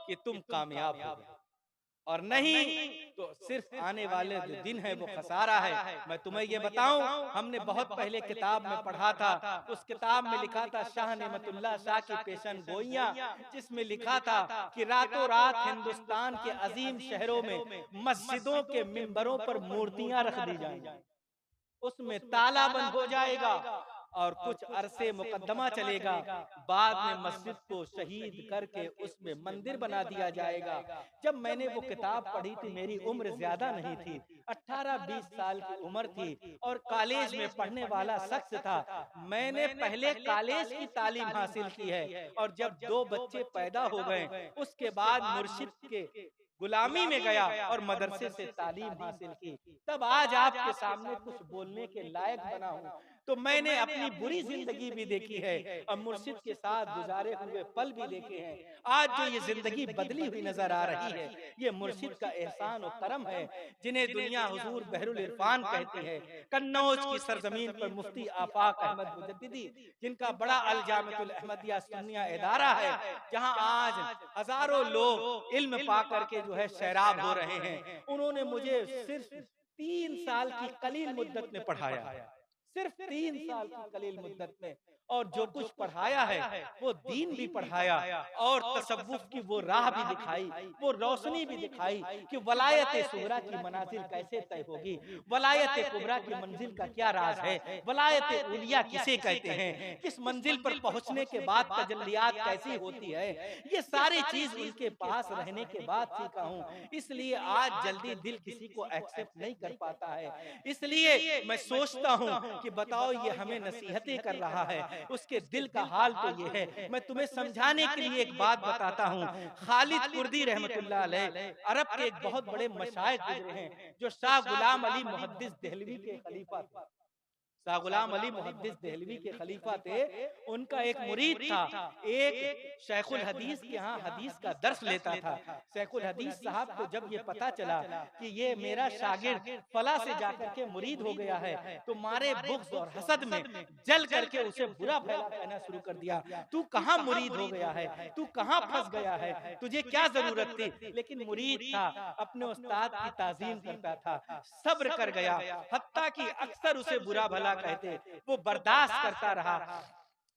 कि तुम कामयाब हो गए, और नहीं तो सिर्फ आने वाले जो दिन है वो खसारा है। मैं तुम्हें ये बताऊं, हमने बहुत पहले किताब में पढ़ा था, उस किताब में लिखा था शाह नेमतुल्लाह शाह की पेशन गोइयां, जिसमें लिखा था कि रातों रात हिंदुस्तान के अजीम शहरों में मस्जिदों के मिंबरों पर मूर्तियां रख दी जाएंगी, उसमें ताला बंद हो जाएगा और कुछ अरसे मुकदमा चलेगा, बाद में मस्जिद को शहीद करके उसमें मंदिर बना दिया जाएगा। जब मैंने वो किताब पढ़ी थी मेरी उम्र ज्यादा नहीं थी, 18-20 साल की उम्र थी और कॉलेज में पढ़ने वाला शख्स था। मैंने पहले कॉलेज की तालीम हासिल की है और जब 2 बच्चे पैदा हो गए उसके बाद मुर्शिद के गुलामी में गया और मदरसे से तालीम हासिल की, तब आज आपके सामने कुछ बोलने के लायक बना हूँ। तो मैंने अपनी बुरी जिंदगी भी देखी है और मुर्शिद के साथ गुजारे हुए पल भी देखे हैं। आज जो ये जिंदगी बदली हुई नजर आ रही है, ये मुर्शिद का एहसान और करम है, जिन्हें दुनिया हुजूर बहरुल इरफान कहती है। कन्नौज की सरजमीन पर मुफ्ती आफाक अहमद मुजद्दिदी, जिनका बड़ा अल जामिअतुल अहमदिया सुन्निया इदारा है, जहां आज हजारों लोग इल्म पा करके जो है सैराब हो रहे हैं, उन्होंने मुझे सिर्फ 3 साल की कलील मुद्दत में पढ़ाया, सिर्फ 3 साल की कलील मुद्दत में, और जो कुछ पढ़ाया है वो दीन भी पढ़ाया और तसव्वुफ की वो राह भी दिखाई, वो रोशनी भी दिखाई कि वलायत सुगरा की मनाजिल कैसे तय होगी, वलायत कुबरा की मंजिल का क्या राज है, वलायत उलिया किसे कहते हैं, किस मंजिल पर पहुंचने के बाद तजल्लियात कैसी होती है, ये सारी चीज उनके पास रहने के बाद सीखा हूँ। इसलिए आज जल्दी दिल किसी को एक्सेप्ट नहीं कर पाता है। इसलिए मैं सोचता हूँ कि बताओ ये हमें नसीहतें कर रहा है, उसके दिल का हाल तो ये है। मैं तुम्हें समझाने के लिए एक बात बताता हूँ। खालिद कुर्दी रहमतुल्लाह अलैह अरब के एक बहुत बड़े मशाइख गुजरे हैं, जो शाह गुलाम अली मुहद्दिस देहलवी के खलीफा थे। शाह गुलाम अली मुहद्दिस देहलवी के खलीफा थे। उनका एक मुरीद था, एक शेखुल हदीस के यहाँ हदीस का दर्स लेता था। शेखुल हदीस साहब को जब ये पता चला कि ये मेरा शागिर्द फला से जाकर के मुरीद हो गया है, तो मारे बुग़्ज़ और हसद में जल करके उसे बुरा भला कहना शुरू कर दिया। तू कहाँ मुरीद हो गया है, तू कहाँ फंस गया है, तुझे क्या जरूरत थी। लेकिन मुरीद था, अपने उस्ताद की ताज़ीम करता था, सब्र कर गया, हत्ता कि अक्सर उसे बुरा भला कहते, वो बर्दाश्त करता रहा।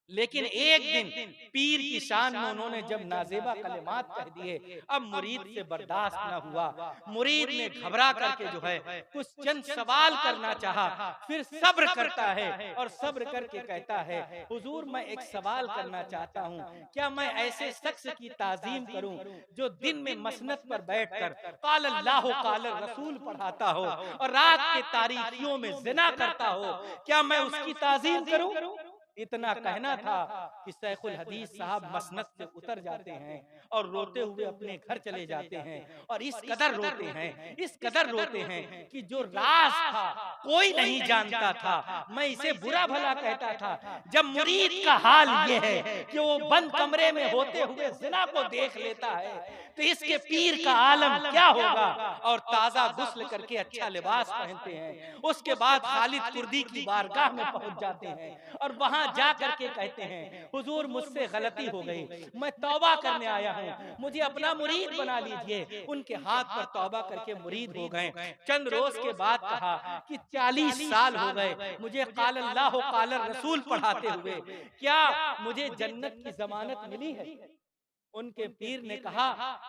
लेकिन एक दिन पीर की शान में उन्होंने जब नाजेबा कलिमात कह दिए, अब मुरीद से बर्दाश्त न हुआ। मुरीद ने घबरा करके जो है कुछ चंद सवाल करना चाहा, फिर सब्र करता है और सब्र करके कहता है, हुजूर मैं एक सवाल करना चाहता हूँ, क्या मैं ऐसे शख्स की ताजीम करूँ जो दिन में मसनद पर बैठकर काल अल्लाह काल रसूल पढ़ाता हो और रात के तारीखियों में जिना करता हो, क्या मैं उसकी ताजीम करूँ। इतना कहना था कि शेखुल हदीस साहब मसनद से उतर जाते हैं और रोते हुए अपने घर चले जाते हैं, और इस कदर रोते हैं, इस कदर रोते हैं कि जो राज था कोई नहीं जानता था, मैं इसे बुरा भला कहता था। जब मुरीद का हाल ये है कि वो बंद कमरे में होते हुए जिना को देख लेता है, तो इसके पीर का आलम क्या होगा। और ताजा गुस्ल करके अच्छा लिबास पहनते हैं, उसके बाद खालिद कुर्दी की बारगाह में पहुंच जाते हैं और वहां जा करके कहते हैं, हुजूर मुझसे गलती हो गई, मैं तौबा करने आया हूँ, मुझे अपना मुरीद बना लीजिए। उनके हाथ पर तौबा करके मुरीद हो गए। चंद रोज के बाद कहा कि 40 साल हो गए मुझे काल अल्लाह काल रसूल पढ़ाते हुए, क्या मुझे जन्नत की जमानत मिली है। उनके पीर ने कहा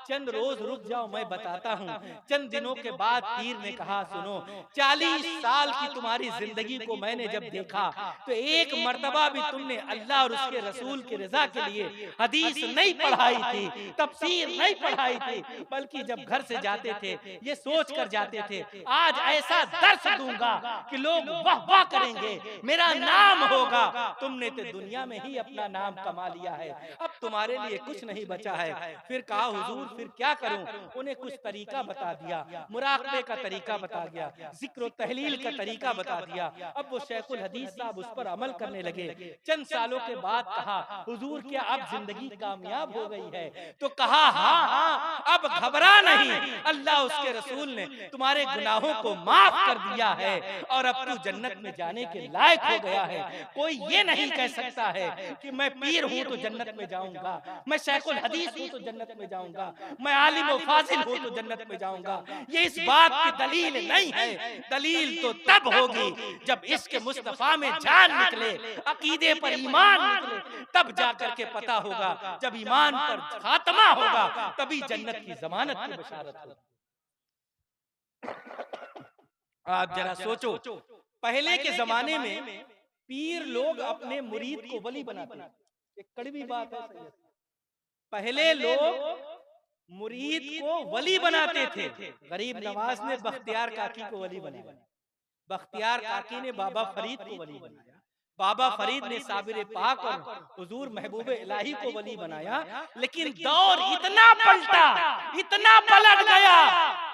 चंद रोज रुक जाओ, मैं बताता हूँ। चंद दिनों के बाद पीर ने कहा सुनो, 40 साल की तुम्हारी जिंदगी को मैंने जब देखा तो एक मर्तबा भी तुमने अल्लाह और उसके रसूल की रजा के लिए हदीस नहीं पढ़ाई थी, तफसीर नहीं पढ़ाई थी, बल्कि जब घर से जाते थे ये सोच कर जाते थे आज ऐसा दर्श दूंगा कि लोग वाह वाह करेंगे, मेरा नाम होगा। तुमने तो दुनिया में ही अपना नाम कमा लिया है, अब तुम्हारे लिए कुछ नहीं बचा है। फिर कहा हुजूर फिर क्या करूं? उन्हें कुछ तरीका बता दिया, मुराकबे का तरीका बता दिया, जिक्र तहलील का तरीका बता दिया। अब वो शेखुल हदीस साहब उस पर अमल करने लगे। चंद सालों के बाद कहा हुजूर क्या अब जिंदगी कामयाब हो गई है? तो कहा हाँ हाँ, अब घबरा नहीं, अल्लाह उसके रसूल ने तुम्हारे गुनाहों को माफ कर दिया है और अब तू जन्नत में जाने के लायक हो गया है। कोई ये नहीं कह सकता है कि मैं पीर हूँ तो जन्नत में जाऊंगा, मैं शेखुल हदीस हूँ तो जन्नत में जाऊंगा, मैं आलिम व फाजिल हूँ तो जन्नत में जाऊंगा। ये इस बात की दलील नहीं है। दलील तो तब होगी जब इसके मुस्तफा में जान निकले, अकीदे पर ईमान निकले, तब जाकर के पता होगा। जब ईमान पर खात्मा होगा तभी जन्नत की जमानत की बशारत होगी। आप जरा सोचो, पहले के जमाने में पीर लोग अपने मुरीद को वली बनाते हैं। एक कड़वी बात है, पहले लोग मुरीद को वली बनाते थे। गरीब नवाज ने बख्तियार काकी को वली बनाया, बख्तियार काकी ने बाबा फरीद को वली बनाया, बाबा फरीद ने साबिर पाक और हुजूर महबूब इलाही को वली बनाया। लेकिन दौर इतना पलटा, इतना पलट गया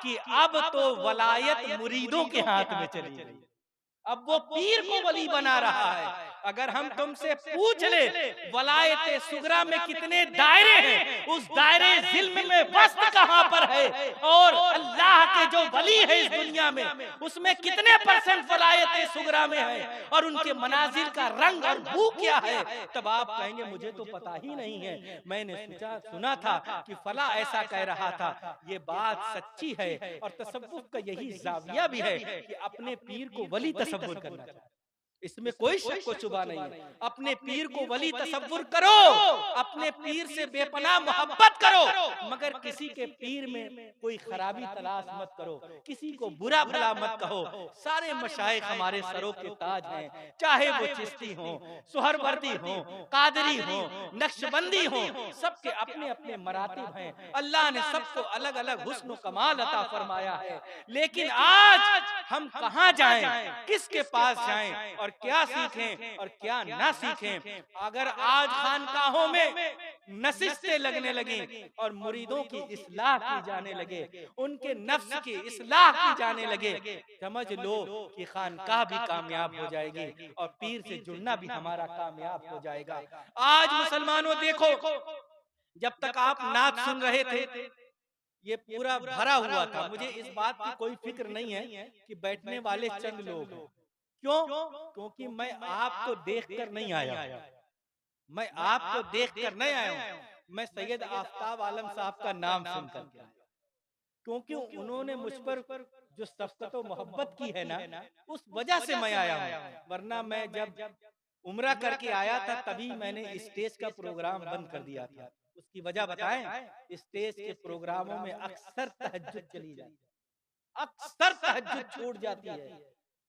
कि अब तो वलायत मुरीदों के हाथ में चली गई। अब वो पीर को वली बना रहा है। अगर हम तुमसे पूछ ले वलायत सुगरा में कितने दायरे हैं, उस दायरे जिल्म में वस्त कहां पर है, और अल्लाह के जो वली है इस दुनिया में उसमें कितने % वलायत सुगरा में है, और उनके मनाजिल का रंग और बू क्या है, तब आप कहेंगे मुझे तो पता ही नहीं है, मैंने सुना था कि फला ऐसा कह रहा था। ये बात सच्ची है और तसव्वुफ का यही जाविया भी है कि अपने पीर को वली तसव्वुर करना चाहिए, इसमें कोई शक व शुबा नहीं है। अपने पीर को वली तसव्वुर करो, अपने पीर से बेपनाह मोहब्बत करो, मगर किसी के पीर में कोई खराबी तलाश मत करो, किसी को बुरा भला मत कहो। सारे मशाइख हमारे सरों के ताज हैं, चाहे वो चिश्ती हो, सुहरवर्दी हो, कादरी हो, नक्शबंदी हो, सबके अपने अपने मरातिब हैं। अल्लाह ने सबको अलग अलग हुस्न कमाल अता फरमाया है। लेकिन आज हम कहाँ जाएं, किसके पास जाएं और क्या सीखें और क्या ना सीखें? अगर आज खानकाहों में नशिस्तें लगने लगी और मुरीदों की इस्लाह की जाने लगे, उनके नफ्स की इस्लाह की जाने लगे, समझ लो कि खानकाह भी कामयाब हो जाएगी और पीर से जुड़ना भी हमारा कामयाब हो जाएगा। आज मुसलमानों देखो, जब तक आप नात सुन रहे थे ये पूरा भरा हुआ था। मुझे इस बात की कोई फिक्र नहीं है कि बैठने वाले चंद लोग हैं। क्यों? क्योंकि मैं आपको देखकर नहीं आया, मैं आपको देखकर नहीं आया हूं, मैं सैयद आफ्ताब आलम साहब का नाम सुनकर के आया, क्योंकि उन्होंने मुझ पर जो शफ़क़त और मोहब्बत की है ना, उस वजह से मैं आया हूं। वरना मैं जब उम्रा करके आया था तभी मैंने स्टेज का प्रोग्राम बंद कर दिया था। उसकी वजह बताएं, स्टेज के प्रोग्रामों में अक्सर तहज्जुद चली जाती है, अक्सर तहज्जुद छूट जाती है।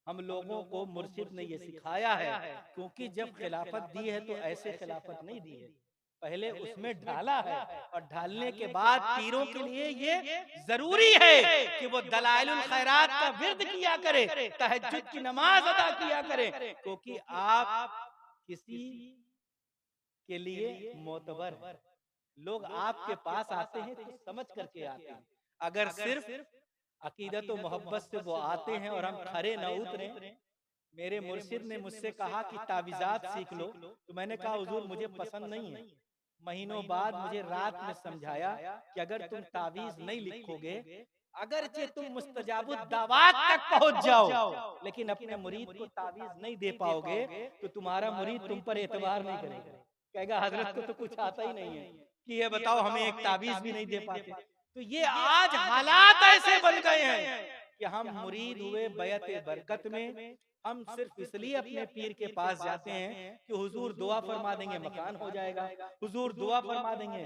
हम लोगों को मुर्शिद ने ये सिखाया है, क्योंकि जब खिलाफत दी है तो ऐसे खिलाफत नहीं दी है, पहले उसमें ढाला है, और ढालने के बाद पीरों के लिए ये जरूरी है कि वो दलाइलुल खैरात का विर्द किया करे, तहज्जुद की नमाज अदा किया करे, क्योंकि आप किसी के लिए मोतबर लोग आपके पास आते हैं तो समझ करके आते हैं। अगर सिर्फ अकीदत और मोहब्बत से वो आते हैं और हम खरे न उतरे, मेरे मुर्शिद ने मुझसे कहा कि तावीज़ात सीख लो, तो मैंने कहा हुजूर मुझे पसंद नहीं है। महीनों बाद मुझे रात में समझाया कि अगर तुम तावीज़ नहीं लिखोगे, अगरचे तुम मुस्तजाबुद दावात तक पहुंच जाओ, लेकिन अपने मुरीद को तावीज़ नहीं दे पाओगे तो तुम्हारा मुरीद तुम पर एतबार नहीं करेगा, कहेगा हजरत को तो कुछ आता ही नहीं है कि ये बताओ हमें एक तावीज़ भी नहीं दे पाते। तो ये आज हालात ऐसे बन गए हैं कि हम मुरीद हुए बैत बरकत में, हम सिर्फ इसलिए अपने पीर के पास जाते हैं कि हुजूर दुआ फरमा देंगे मकान हो जाएगा, हुजूर दुआ फरमा देंगे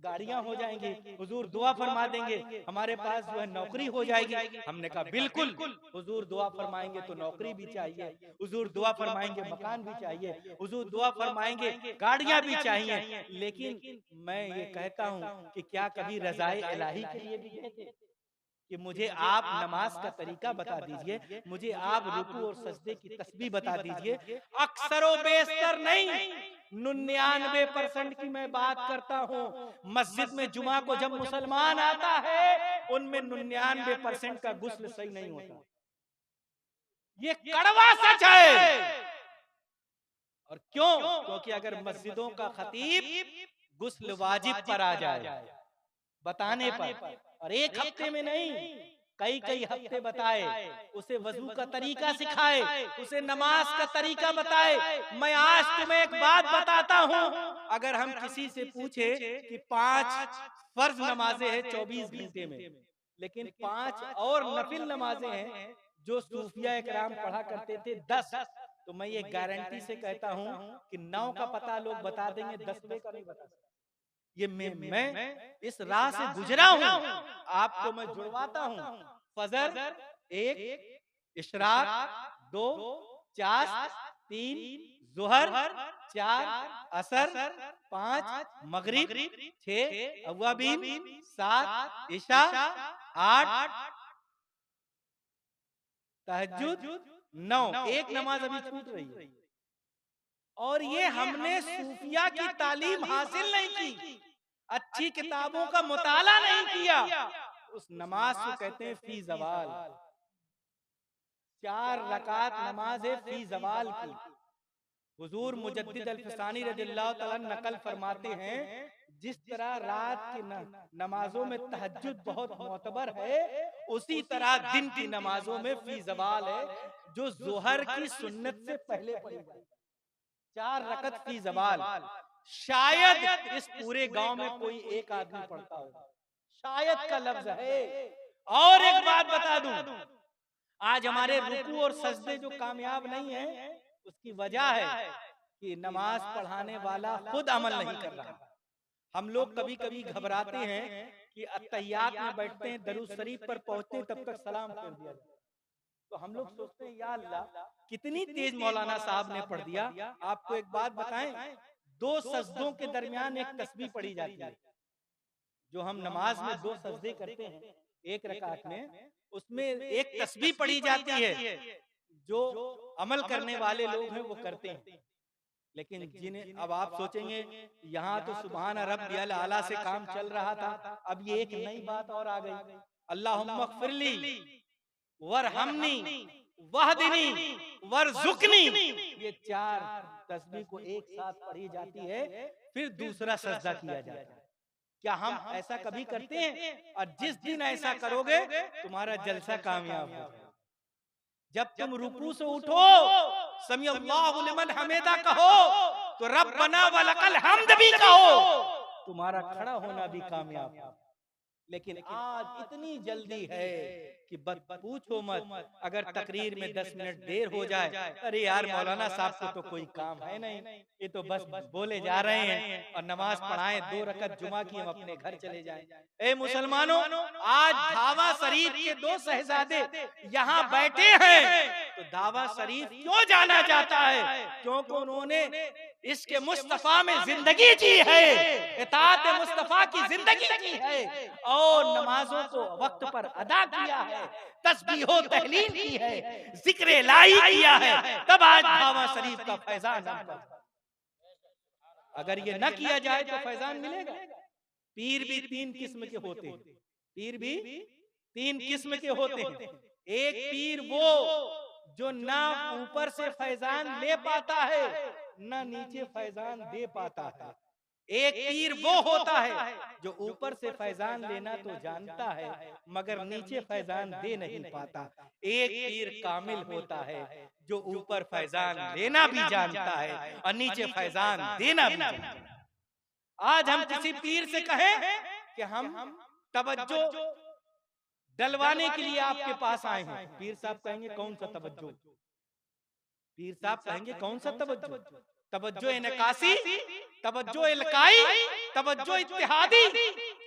गाड़ियां हो जाएंगी, हुजूर दुआ फरमा देंगे हमारे पास जो है नौकरी हो जाएगी। हमने कहा बिल्कुल, हुजूर दुआ फरमाएंगे तो नौकरी भी चाहिए, हुजूर दुआ फरमाएंगे मकान भी चाहिए, हुजूर दुआ फरमाएंगे गाड़ियां भी चाहिए। लेकिन मैं ये कहता हूँ कि क्या कभी रज़ाए इलाही के लिए भी गए थे कि मुझे आप नमाज का तरीका बता दीजिए, मुझे आप रुकू और सजदे की तस्बीह बता दीजिए। अक्सर व बेशतर नहीं, 99% की मैं बात करता हूँ। मस्जिद में जुमा को जब मुसलमान आता है उनमें 99% का गुस्ल सही नहीं होता। ये कड़वा सच है। और क्यों? क्योंकि अगर मस्जिदों का खतीब गुस्ल वाजिब पर आ जाए बताने पर, और एक हफ्ते में नहीं कई कई हफ्ते बताए, उसे वजू का तरीका सिखाए, उसे नमाज का तरीका बताए। मैं आज तुम्हें एक बात बताता हूँ, अगर हम किसी से पूछे कि 5 फर्ज नमाजें हैं 24 घंटे में, लेकिन 5 और नफिल नमाजें हैं जो सूफिया इकराम पढ़ा करते थे 10, तो मैं ये गारंटी से कहता हूँ कि 9 का पता लोग बता देंगे, 10वें का नहीं बता सकते। ये मैं इस राह से गुजरा हूं, आपको मैं जुड़वाता हूं। फजर 1, इशराक 2, 4, 3, जोहर 4, असर 5, मगरिब 6, अव्वाबीन 7, इशा 8, तहज्जुद 9, एक नमाज अभी छूट रही है। और ये हमने सूफिया की तालीम हासिल नहीं की, अच्छी किताबों का मुताला नहीं किया। उस नमाज को कहते हैं फी ज़वाल। 4 रकात नमाज है फी ज़वाल की। हुजूर मुजद्दिद अल-फिसानी रज़ियल्लाहु तआला नकल फरमाते हैं, जिस तरह रात की नमाजों में तहज्जुद बहुत मोतबर है, उसी तरह दिन की नमाजों में फी ज़वाल है, जो जोहर की सुन्नत से पहले पढ़ी जाती है। 4 रकत फी ज़वाल। शायद इस पूरे गांव में कोई एक आदमी पढ़ता हो, शायद का लफ्ज है। और एक बात बता दूं, आज हमारे रुकू और सजदे जो कामयाब नहीं है, उसकी वजह है कि नमाज पढ़ाने वाला खुद अमल नहीं कर रहा। हम लोग कभी कभी घबराते हैं कि अत्तहियात में बैठते हैं, दरूद शरीफ पर पहुंचते हैं, तब तक सलाम फेर दिया जाता है। तो हम लोग सोचते हैं या अल्लाह कितनी तेज मौलाना साहब ने पढ़ दिया। आपको एक बात बताएं, 2 सजदों के दरमियान एक तस्बीह पढ़ी जाती है। जो हम नमाज में 2 सजदे करते हैं एक रकात में, उसमें एक तस्बीह पढ़ी जाती है। जो अमल करने वाले लोग हैं वो करते हैं, लेकिन जिन्हें अब आप सोचेंगे यहाँ तो सुभान रब्बियल आला से काम चल रहा था, अब ये एक नई बात और आ गई, अल्लाहुम्मा ग़फ़िरली वरहमनी वहदिनी वरज़ुक़नी। ये 4 तस्बीह को एक साथ पढ़ी जाती है, फिर दूसरा सजदा किया जाता है। क्या हम ऐसा कभी करते हैं? और जिस दिन ऐसा करोगे तुम्हारा जलसा कामयाब होगा। जब तुम रुकू से उठो, समी अल्लाहु लिमन हमीदा कहो तो रब्बना वलकल हम्द भी कहो, तुम्हारा खड़ा होना भी कामयाब है। लेकिन आज इतनी जल्दी है कि पूछो मत, अगर तकरीर में 10 मिनट देर हो जाए, अरे यार मौलाना साहब को तो कोई काम है नहीं, ये तो बस बोले जा रहे हैं, और नमाज पढ़ाएं 2 रकत जुमा की, हम अपने घर चले जाएं। ए मुसलमानों, आज धावा शरीफ के 2 शहजादे यहाँ बैठे हैं, तो धावा शरीफ क्यों जाना जाता है? क्योंकि उन्होंने इसके मुस्तफा में जिंदगी जी है, इताअत मुस्तफा की जिंदगी की है, और नमाजों को वक्त पर अदा किया है, तस्बीह तहलील की है, जिक्र इलाही किया है, तब आज धावा शरीफ का फैजान। अगर ये न किया जाए तो फैजान मिलेगा। पीर भी 3 किस्म के होते हैं, पीर भी 3 किस्म के होते हैं। एक पीर वो जो ना ऊपर से फैजान ले पाता है, ना नीचे फैजान दे पाता है। एक पीर वो होता है जो ऊपर से फैजान लेना तो जानता है, मगर नीचे फैजान दे नहीं पाता। एक पीर कामिल होता है जो ऊपर फैजान लेना भी जानता है और नीचे फैजान देना भी जानता है। आज हम किसी पीर से कहें कि हम तवज्जो डलवाने के लिए आपके पास आए हैं, पीर साहब कहेंगे कौन सा तवज्जो? पीर साहब कहेंगे कौन सा तवज्जो? तवज्जो इनकासी, तवज्जो इल्काई, तवज्जो इत्तिहादी,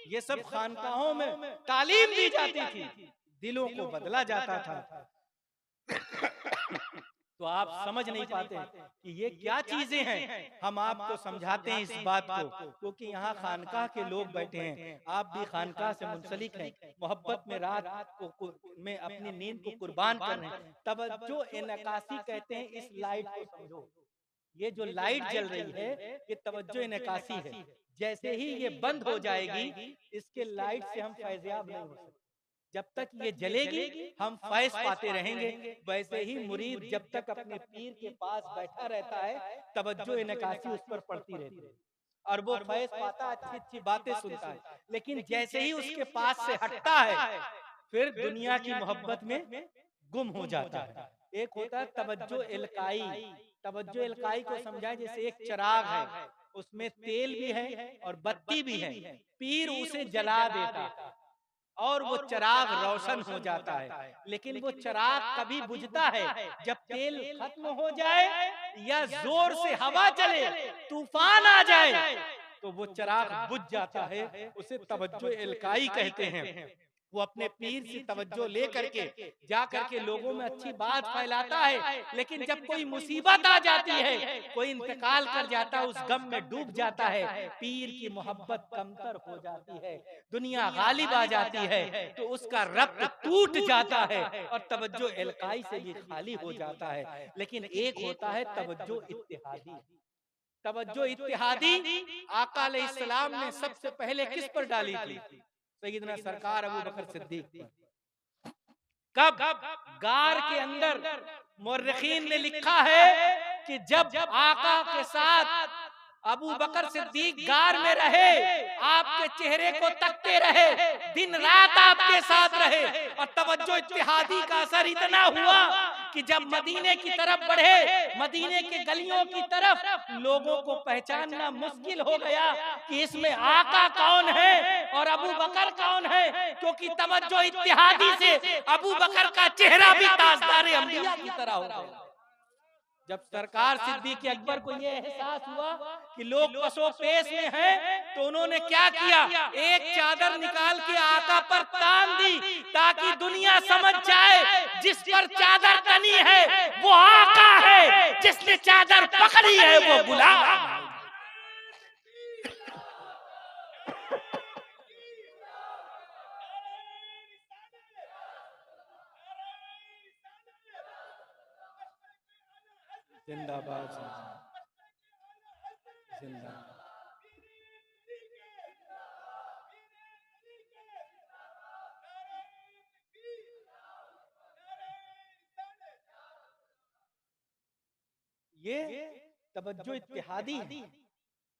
ये सब खानकाहों में तालीम दी जाती थी, दिलों को बदला जाता था। तो आप समझ नहीं पाते कि ये क्या चीजें हैं। हम आपको समझाते हैं इस बात को, क्योंकि यहाँ खानकाह के लोग बैठे हैं, आप भी खानकाह से मुंसलिक हैं, मोहब्बत में रात को में अपनी नींद को कुर्बान कर रहे हैं। तवज्जो इनकासी कहते हैं, इस लाइट को समझो। ये जो लाइट जल रही है ये तवज्जो इनकासी है। जैसे ही ये बंद हो जाएगी, इसके लाइट से हम फैज़याब नहीं हो सकते। जब तक ये जलेगी हम फैज पाते रहेंगे। वैसे ही मुरीद जब तक अपने पीर के पास बैठा रहता है, तवज्जो इनकासी उस पर पड़ती रहती है और वो फैज पाता, अच्छी अच्छी बातें सुनता है। लेकिन जैसे ही उसके पास से हटता है, फिर दुनिया की मोहब्बत में गुम हो जाता है। एक होता है तवज्जो इल्काई। तवज्जो इल्काई को समझाए जैसे एक चिराग है, उसमें तेल भी है और बत्ती भी है, पीर उसे जला देता है और वो चिराग रोशन हो जाता है। लेकिन वो चिराग कभी बुझता है जब तेल खत्म हो जाए या जोर से हवा चले, तूफान आ जाए, तो वो चिराग बुझ जाता है। उसे तवज्जो इल्काई कहते हैं। वो अपने पीर से तवज्जो ले करके जा करके लोगों में अच्छी बात फैलाता है। लेकिन जब कोई मुसीबत आ जाती है, कोई इंतकाल कर जाता है, उस गम में डूब जाता है, पीर की मोहब्बत कमतर हो जाती है, दुनिया गालिब आ जाती है, तो उसका रब्त टूट जाता है और तवज्जो इल्काई से भी खाली हो जाता है। लेकिन एक होता है तवज्जो इत्तिहादी। तवज्जो इत्तिहादी आका अलैहिस्सलाम ने सबसे पहले किस पर डाली थी? सैयदना सरकार अबू बकर सिद्दीक पर। कब? गार के अंदर। मुर्रिखीन ने लिखा है कि जब आका के साथ अबू बकर सिद्दीक गार में रहे, आपके चेहरे को तकते रहे, दिन रात आपके साथ रहे, और तवज्जो इत्तिहादी का असर इतना हुआ कि जब मदीने की तरफ बढ़े, मदीने के गलियों की तरफ, लोगों को पहचानना मुश्किल हो गया कि इसमें आका कौन है और अबू बकर कौन है, क्योंकि तवज्जो इत्तिहादी से अबू बकर का चेहरा भी ताजदार अंबिया की तरह हो गया। जब सरकार सिद्दीक अकबर को यह एहसास हुआ कि लोग पसो पेश में हैं, तो उन्होंने क्या किया? एक चादर निकाल के आका पर तान दी, ताकि दुनिया समझ जाए जिस पर चादर तनी है वो आका है, जिसने चादर पकड़ी है वो गुलाम है। जिंदाबाद, जिंदाबाद। ये तवज्जो इत्तिहादी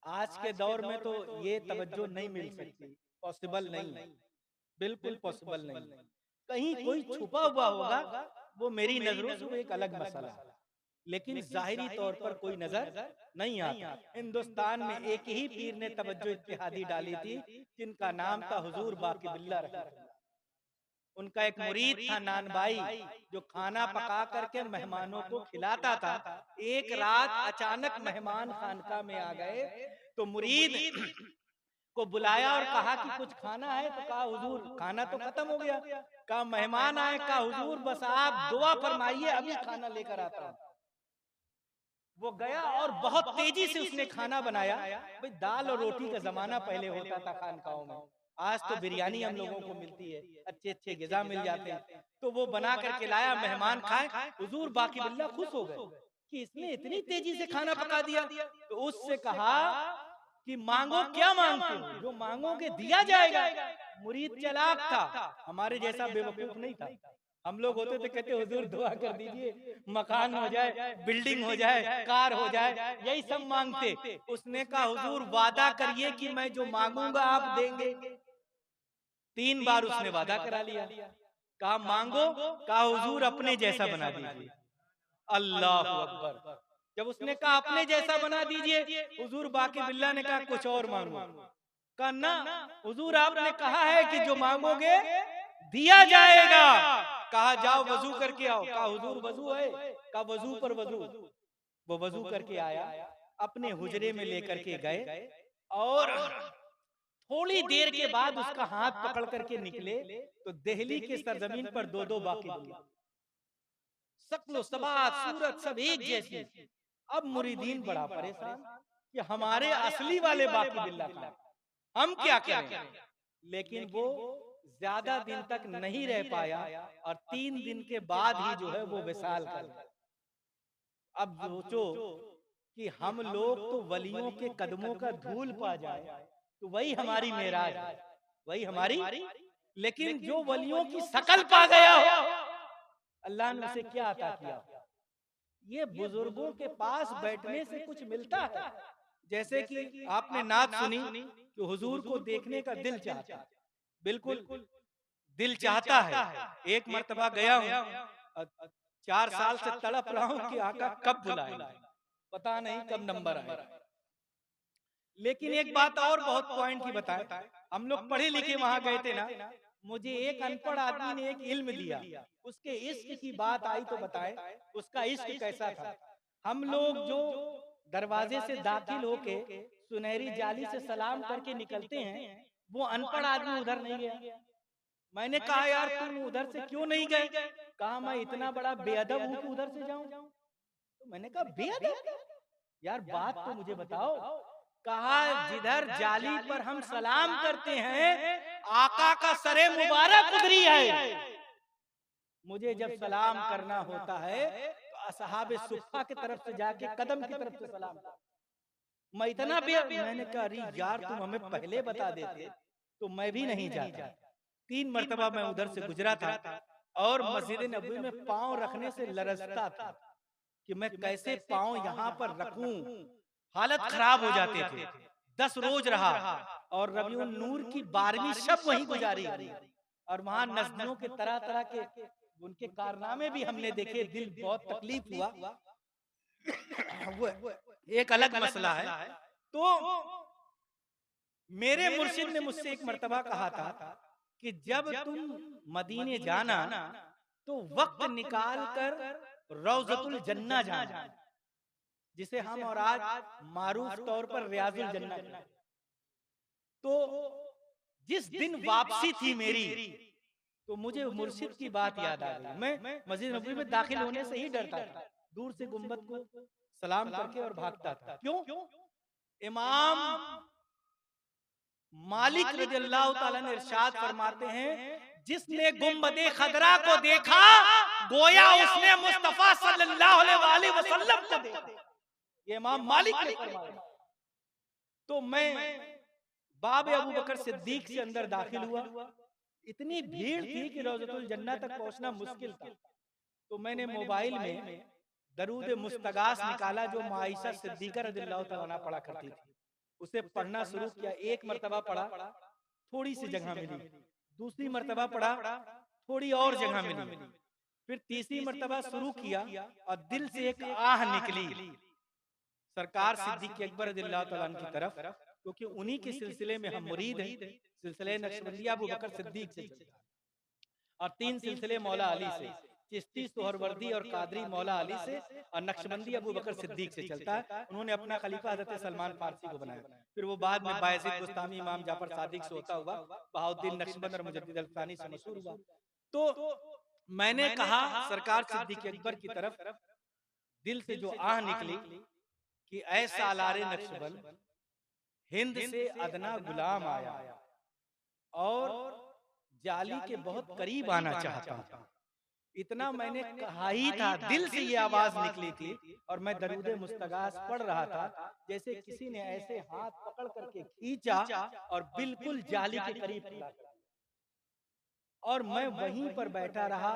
आज के दौर में तो ये तवज्जो नहीं मिल सकती, पॉसिबल नहीं, बिल्कुल पॉसिबल नहीं। कहीं कोई छुपा हुआ होगा, वो मेरी नजरों से वो एक अलग मसला है, लेकिन जाहिरी तौर पर कोई नजर नहीं आता। हिंदुस्तान में एक ही पीर ने तवज्जो इत्तिहादी डाली थी, जिनका नाम था हुजूर बाकी बिल्ला रहमतुल्लाह। उनका एक मुरीद था नानबाई, जो खाना पका करके मेहमानों को खिलाता था। एक रात अचानक मेहमान खानका में आ गए, तो मुरीद को बुलाया और कहा कि कुछ खाना है, तो कहा हुजूर खाना तो खत्म हो गया। कहा मेहमान आए, कहा हुजूर बस आप दुआ फरमाइए, अभी खाना लेकर आता हूं। वो गया और बहुत तेजी से उसने खाना बनाया। भाई दाल और रोटी का जमाना पहले होता था खानकाहों में, आज तो बिरयानी हम लोगों को मिलती है, अच्छे अच्छे ग़िज़ा मिल जाते हैं। तो वो बना करके लाया, मेहमान खाए। हुजूर बाकी बिल्ला खुश हो गए कि इसने इतनी तेजी से खाना पका दिया। तो उससे कहा कि मांगो, क्या मांगते हो, जो मांगोगे दिया जाएगा। मुरीद चालाक था, हमारे जैसा बेवकूफ नहीं था। हम लोग होते थे कहते हुजूर दुआ कर दीजिए, मकान हो जाए, बिल्डिंग हो जाए, कार हो जाए, यही सब मांगते। उसने कहा हुजूर वादा करिए कि मैं जो मांगूंगा आप देंगे। 3 बार उसने वादा करा लिया। कहा मांगो, कहा हुजूर अपने जैसा बना दीजिए। अल्लाह अकबर। जब उसने कहा अपने जैसा बना दीजिए, हुजूर बाकी बिल्ला ने कहा कुछ और मांगो। कहा ना हुजूर आपने कहा है कि जो मांगोगे दिया जाएगा। कहा जाओ वजू करके आओ। कहा हुजूर वजू है। का वजू पर वजू। वो वजू करके आया, अपने हुजरे में लेकर के गए और थोड़ी देर के बाद उसका हाथ पकड़ करके निकले तो दिल्ली के सरजमीन पर दो दो बाकी बिल्ला, शक्ल सबात सूरत सब एक जैसी। अब मुरीदीन बड़ा परेशान कि हमारे असली वाले बाकी बिल्ला कहां, हम क्या करें। लेकिन वो ज्यादा दिन तक नहीं रह पाया और 3 दिन के बाद ही जो है वो विशाल कर गया। अब सोचो कि हम लोग तो वलियों के कदमों का धूल पा जाए तो वही हमारी मेराज है, वही हमारी। लेकिन जो वलियों की शकल पा गया हो, अल्लाह ने उसे क्या अता किया। ये बुजुर्गों के पास बैठने से कुछ मिलता है। जैसे कि आपने नात सुनी कि हुजूर को देखने का दिल चाहता है, बिल्कुल दिल चाहता है। एक मर्तबा गया हूं, 4 साल से तड़प रहा हूं कि आका कब बुलाएंगे, पता नहीं कब नंबर आए। लेकिन एक बात और बहुत पॉइंट की बताए, हम लोग पढ़े लिखे वहां गए थे ना, मुझे एक अनपढ़ आदमी ने एक इल्म दिया, उसके इश्क की बात आई तो बताए उसका इश्क कैसा था। हम लोग जो दरवाजे से दाखिल होके सुनहरी जाली से सलाम करके निकलते हैं, वो अनपढ़ आदमी उधर नहीं गया। मैंने कहा यार तुम उधर से क्यों नहीं गए, कहा मैं इतना बड़ा बेअदब हूं कि उधर से जाऊं। तो मैंने कहा बेअदब, यार बात तो मुझे बताओ। कहा जिधर जाली पर हम सलाम करते हैं आका का सरे मुबारक उधरी है, मुझे जब सलाम करना होता है तो असहाबे सुफ़ा की तरफ से जाके कदम की तरफ से सलाम कर। मैं इतना मैंने कहा अरे यार तुम हमें पहले बता देते तो मैं भी नहीं जाता। 3 मरतबा मैं उधर से गुजरा था और मस्जिद नबवी में पांव रखने से लरजता था कि मैं कैसे पांव यहाँ पर रखूं, हालत खराब हो जाते थे। 10 रोज रहा और रबीउन नूर की 12वीं शब वहीं गुजारी और वहां नज़दियों के तरह तरह के उनके कारनामे भी हमने देखे, दिल बहुत तकलीफ हुआ। वो एक अलग मसला है। तो मेरे मुर्शिद ने मुझसे एक मर्तबा कहा था कि जब तुम मदीने जाना तो वक्त निकाल कर रौज़तुल जन्ना जाना, जिसे हम और आज मारूफ तौर पर रियाजुल जन्ना। तो जिस दिन वापसी थी मेरी तो मुझे मुर्शिद की बात याद आ गई। मैं मस्जिद नबवी में दाखिल होने से ही डरता था, दूर से गुंबद को सलाम करके और भागता था। क्यों? इमाम मालिक रज़ियल्लाहु ताला ने इरशाद फरमाते हैं जिसने गुंबदे खदरा को देखा गोया उसने मुस्तफा सल्लल्लाहु अलैहि वसल्लम को देखा। ये इमाम मालिक ने फरमाया। तो मैं बाब अबू बकर सिद्दीक से अंदर दाखिल हुआ। इतनी भीड़ थी कि रौज़तुल जन्ना तक पहुंचना मुश्किल था। तो मैंने मोबाइल में दरूद मुस्तगास निकाला जो आयशा सिद्दीका रज़ियल्लाहु तआला अन्हा पढ़ा करती थी, उसे पढ़ना शुरू किया। एक मर्तबा पढ़ा, थोड़ी सी जगह मिली, दूसरी मर्तबा पढ़ा, थोड़ी और जगह मिली, फिर तीसरी मर्तबा शुरू किया और दिल से एक आह निकली सरकार सिद्दीक अकबर रज़ियल्लाहु तआला अन्हु की तरफ, क्योंकि उन्हीं के सिलसिले में हम मुरीद हैं। सिलसिले नक्शबंदिया अबू बकर सिद्दीक से चलता है और 3 सिलसिले मौला अली से, चिश्ती, सोहरवर्दी और कादरी मौला अली से, और नक्शबंदी अबू बकर सिद्दीक से चलता है। उन्होंने अपना खलीफा हज़रत सलमान फारसी को बनाया, फिर वो बाद में बायज़ीद बुस्तामी, इमाम जाफर सादिक से होता हुआ बहाउद्दीन नक्शबंद और मुजद्दिद अल्फसानी से मशहूर हुआ। तो मैंने कहा सरकार सिद्दीक अकबर की तरफ दिल से जो आह निकली कि ऐ सालारे नक्शबंद, हिंद से अदना गुलाम आया और जाली के बहुत करीब आना चाहता हूं। इतना मैंने कहा ही था, दिल से ये आवाज निकली थी और मैं दरूद मुस्तगास पढ़ रहा था जैसे किसी ने ऐसे हाथ पकड़ करके खींचा और बिल्कुल जाली के करीब खड़ा कर। और मैं वहीं पर बैठा रहा,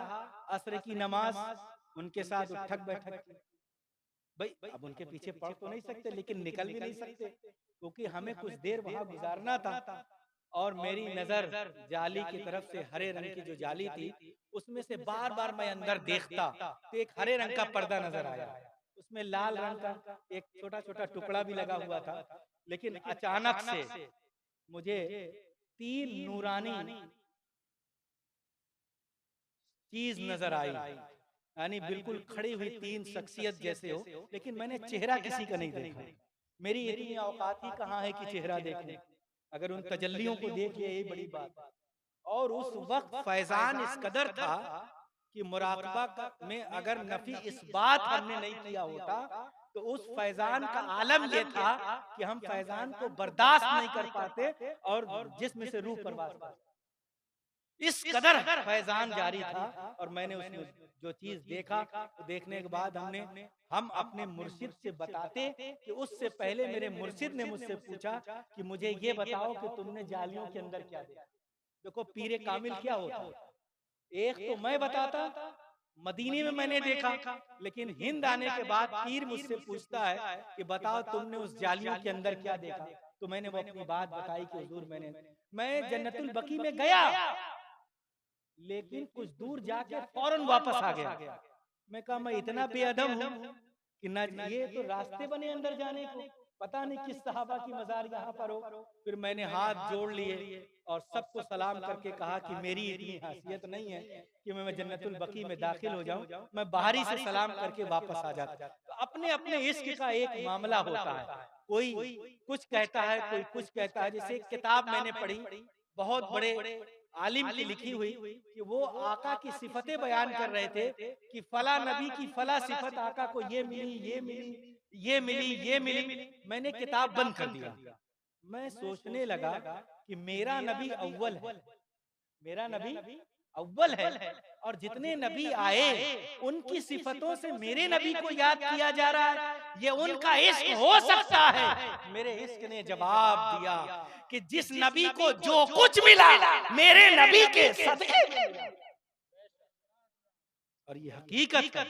असर की नमाज उनके साथ उठक बैठक की। भाई अब उनके पीछे पढ़ तो नहीं सकते लेकिन निकल भी नहीं सकते, क्योंकि हमें कुछ देर वहां गुजारना था। और मेरी नजर जाली की तरफ से हरे रंग की जो जाली थी उसमें से बार बार मैं अंदर देखता तो एक हरे रंग का पर्दा नजर आया, उसमें लाल रंग का एक छोटा छोटा टुकड़ा भी लगा हुआ था। लेकिन अचानक से मुझे 3 नूरानी चीज नजर आई यानी बिल्कुल खड़ी हुई तीन शख्सियत जैसे हो, लेकिन मैंने चेहरा किसी का नहीं देखा। मेरी इतनी औकात ही कहाँ है कि चेहरा देखूं। अगर उन तजल्लियों को देख लिया यही बड़ी बात। और उस वक्त फैजान इस कदर था कि मुराकबा में अगर नफी इस बात हमने नहीं किया होता तो उस फैजान का आलम ये था कि हम फैजान को बर्दाश्त नहीं कर पाते और जिस्म से रूह परवास करते। इस कदर फैजान जारी था। और मैंने उसमें जो चीज देखा तो देखने के बाद हम अपने मुर्शिद से बताते कि उससे पहले मेरे मुर्शिद ने मुझसे पूछा कि मुझे ये बताओ कि तुमने जालियों के अंदर क्या देखा। देखो पीरे कामिल क्या होता है, एक तो मैं बताता मदीने में मैंने देखा, लेकिन हिंद आने के बाद पीर मुझसे पूछता है कि बताओ तुमने उस जालियों के अंदर क्या देखा। तो मैंने वो अपनी बात बताई कि हुजूर मैं जन्नतुल बकी में गया, लेकिन कुछ दूर जाके फौरन वापस आ गया। मैं कहा मैं इतना बेअदब हूँ कि न ये तो रास्ते बने अंदर जाने को, पता नहीं किस सहाबा की मजार यहाँ पर हो। फिर मैंने हाथ जोड़ लिए और सबको सलाम करके कहा कि मेरी इतनी हैसियत नहीं है कि मैं जन्नतुल बकी में दाखिल हो जाऊं, मैं बाहरी से सलाम करके वापस आ जाता। तो अपने अपने इश्क का एक मामला होता है, कोई कुछ कहता है कोई कुछ कहता है। जैसे एक किताब मैंने पढ़ी बहुत बड़े आलिम की लिखी हुई कि वो आका की सिफतें बयान कर रहे थे कि फला नबी की फला सिफत आका को ये मिली ये मिली ये मिली ये मिली। मैंने किताब बंद कर दिया। मैं सोचने लगा कि मेरा नबी अव्वल है, मेरा नबी अव्वल है और जितने नबी आए उनकी सिफतों से मेरे नबी को याद किया जा रहा है, ये उनका इश्क हो सकता है। मेरे इश्क ने जवाब दिया कि जिस नबी को जो कुछ मिला मेरे नबी के सदके मिला। और ये हकीकत है,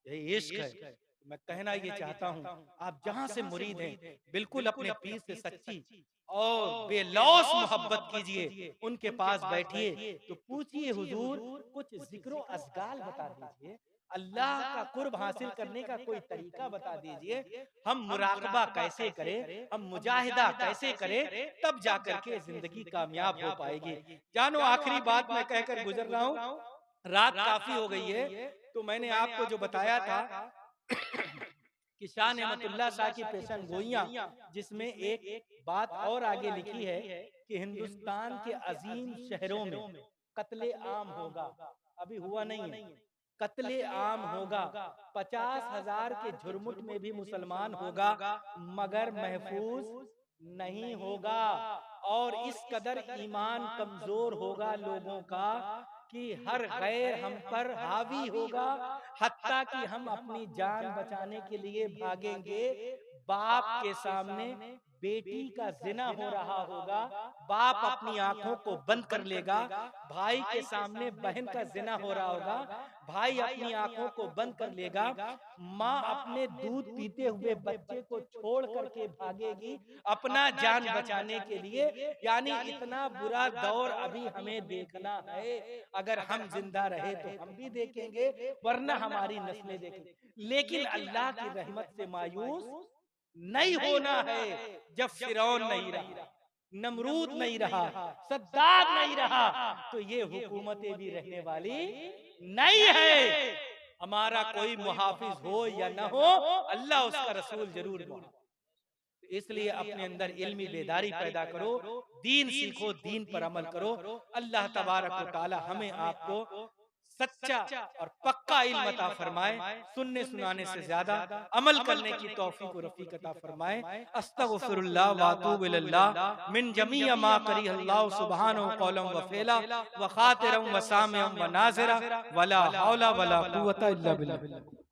ये इश्क है। मैं कहना ये चाहता हूँ आप जहां से मुरीद हैं बिल्कुल अपने पीर से सच्ची और बेलौस मोहब्बत कीजिए, उनके पास बैठिए तो पूछिए हुजूर कुछ जिक्रो असगाल बता दीजिए, अल्लाह का कुर्ब हासिल करने का कोई तरीका बता दीजिए, हम मुराकबा कैसे करें, हम मुजाहिदा कैसे करें, तब जाकर के जिंदगी कामयाब हो पाएगी। जानो आखिरी बात मैं कहकर गुजर रहा हूँ, रात काफी हो गई है। तो मैंने आपको जो बताया था कि शाह नेमतुल्लाह शाह की पेशन गोइयां, जिसमें एक बात और आगे लिखी है कि हिंदुस्तान के अजीम शहरों में कत्ले आम होगा, अभी हुआ नहीं है, कत्ले आम होगा, 50,000 के झुरमुट में भी मुसलमान होगा मगर महफूज नहीं होगा। और इस कदर ईमान कमजोर होगा लोगों का कि हर गैर हम पर हावी होगा, हत्ता कि हम अपनी जान बचाने के लिए भागेंगे। बाप के सामने बेटी का जिना हो रहा होगा, बाप अपनी आंखों को बंद कर लेगा। भाई के सामने बहन का जिना हो रहा होगा, भाई अपनी आंखों को बंद कर लेगा। माँ अपने दूध पीते हुए बच्चे को छोड़ करके भागेगी अपना जान बचाने के लिए। यानी इतना बुरा दौर अभी हमें देखना है। अगर हम जिंदा रहे तो हम भी देखेंगे, वरना हमारी नस्लें देखेंगे। लेकिन अल्लाह की रहमत से मायूस नहीं होना है। जब फिरौन नहीं रहा, नमरूद नहीं रहा, सद्दाद नहीं रहा, तो ये हुकूमतें भी रहने वाली नहीं है। हमारा कोई मुहाफिज हो या न हो, अल्लाह उसका रसूल जरूर हो। इसलिए अपने अंदर इल्मी बेदारी पैदा करो, दीन सीखो, दीन पर अमल करो। अल्लाह तबारक व तआला हमें आपको सच्चा और पक्का इल्म अता फरमाए, सुनने सुनाने से ज्यादा अमल करने की तौफीक और रफीक अता फरमाए। अस्तगफिरुल्लाह व अतूबु इलल्लाह मिन जमी मा करिहल्लाहु सुब्हानहु क़ौलन व फ़िअला व ख़ातिरम व सामिअम व नाज़िरा वला हौला वला कुव्वता इल्ला बिल्लाह।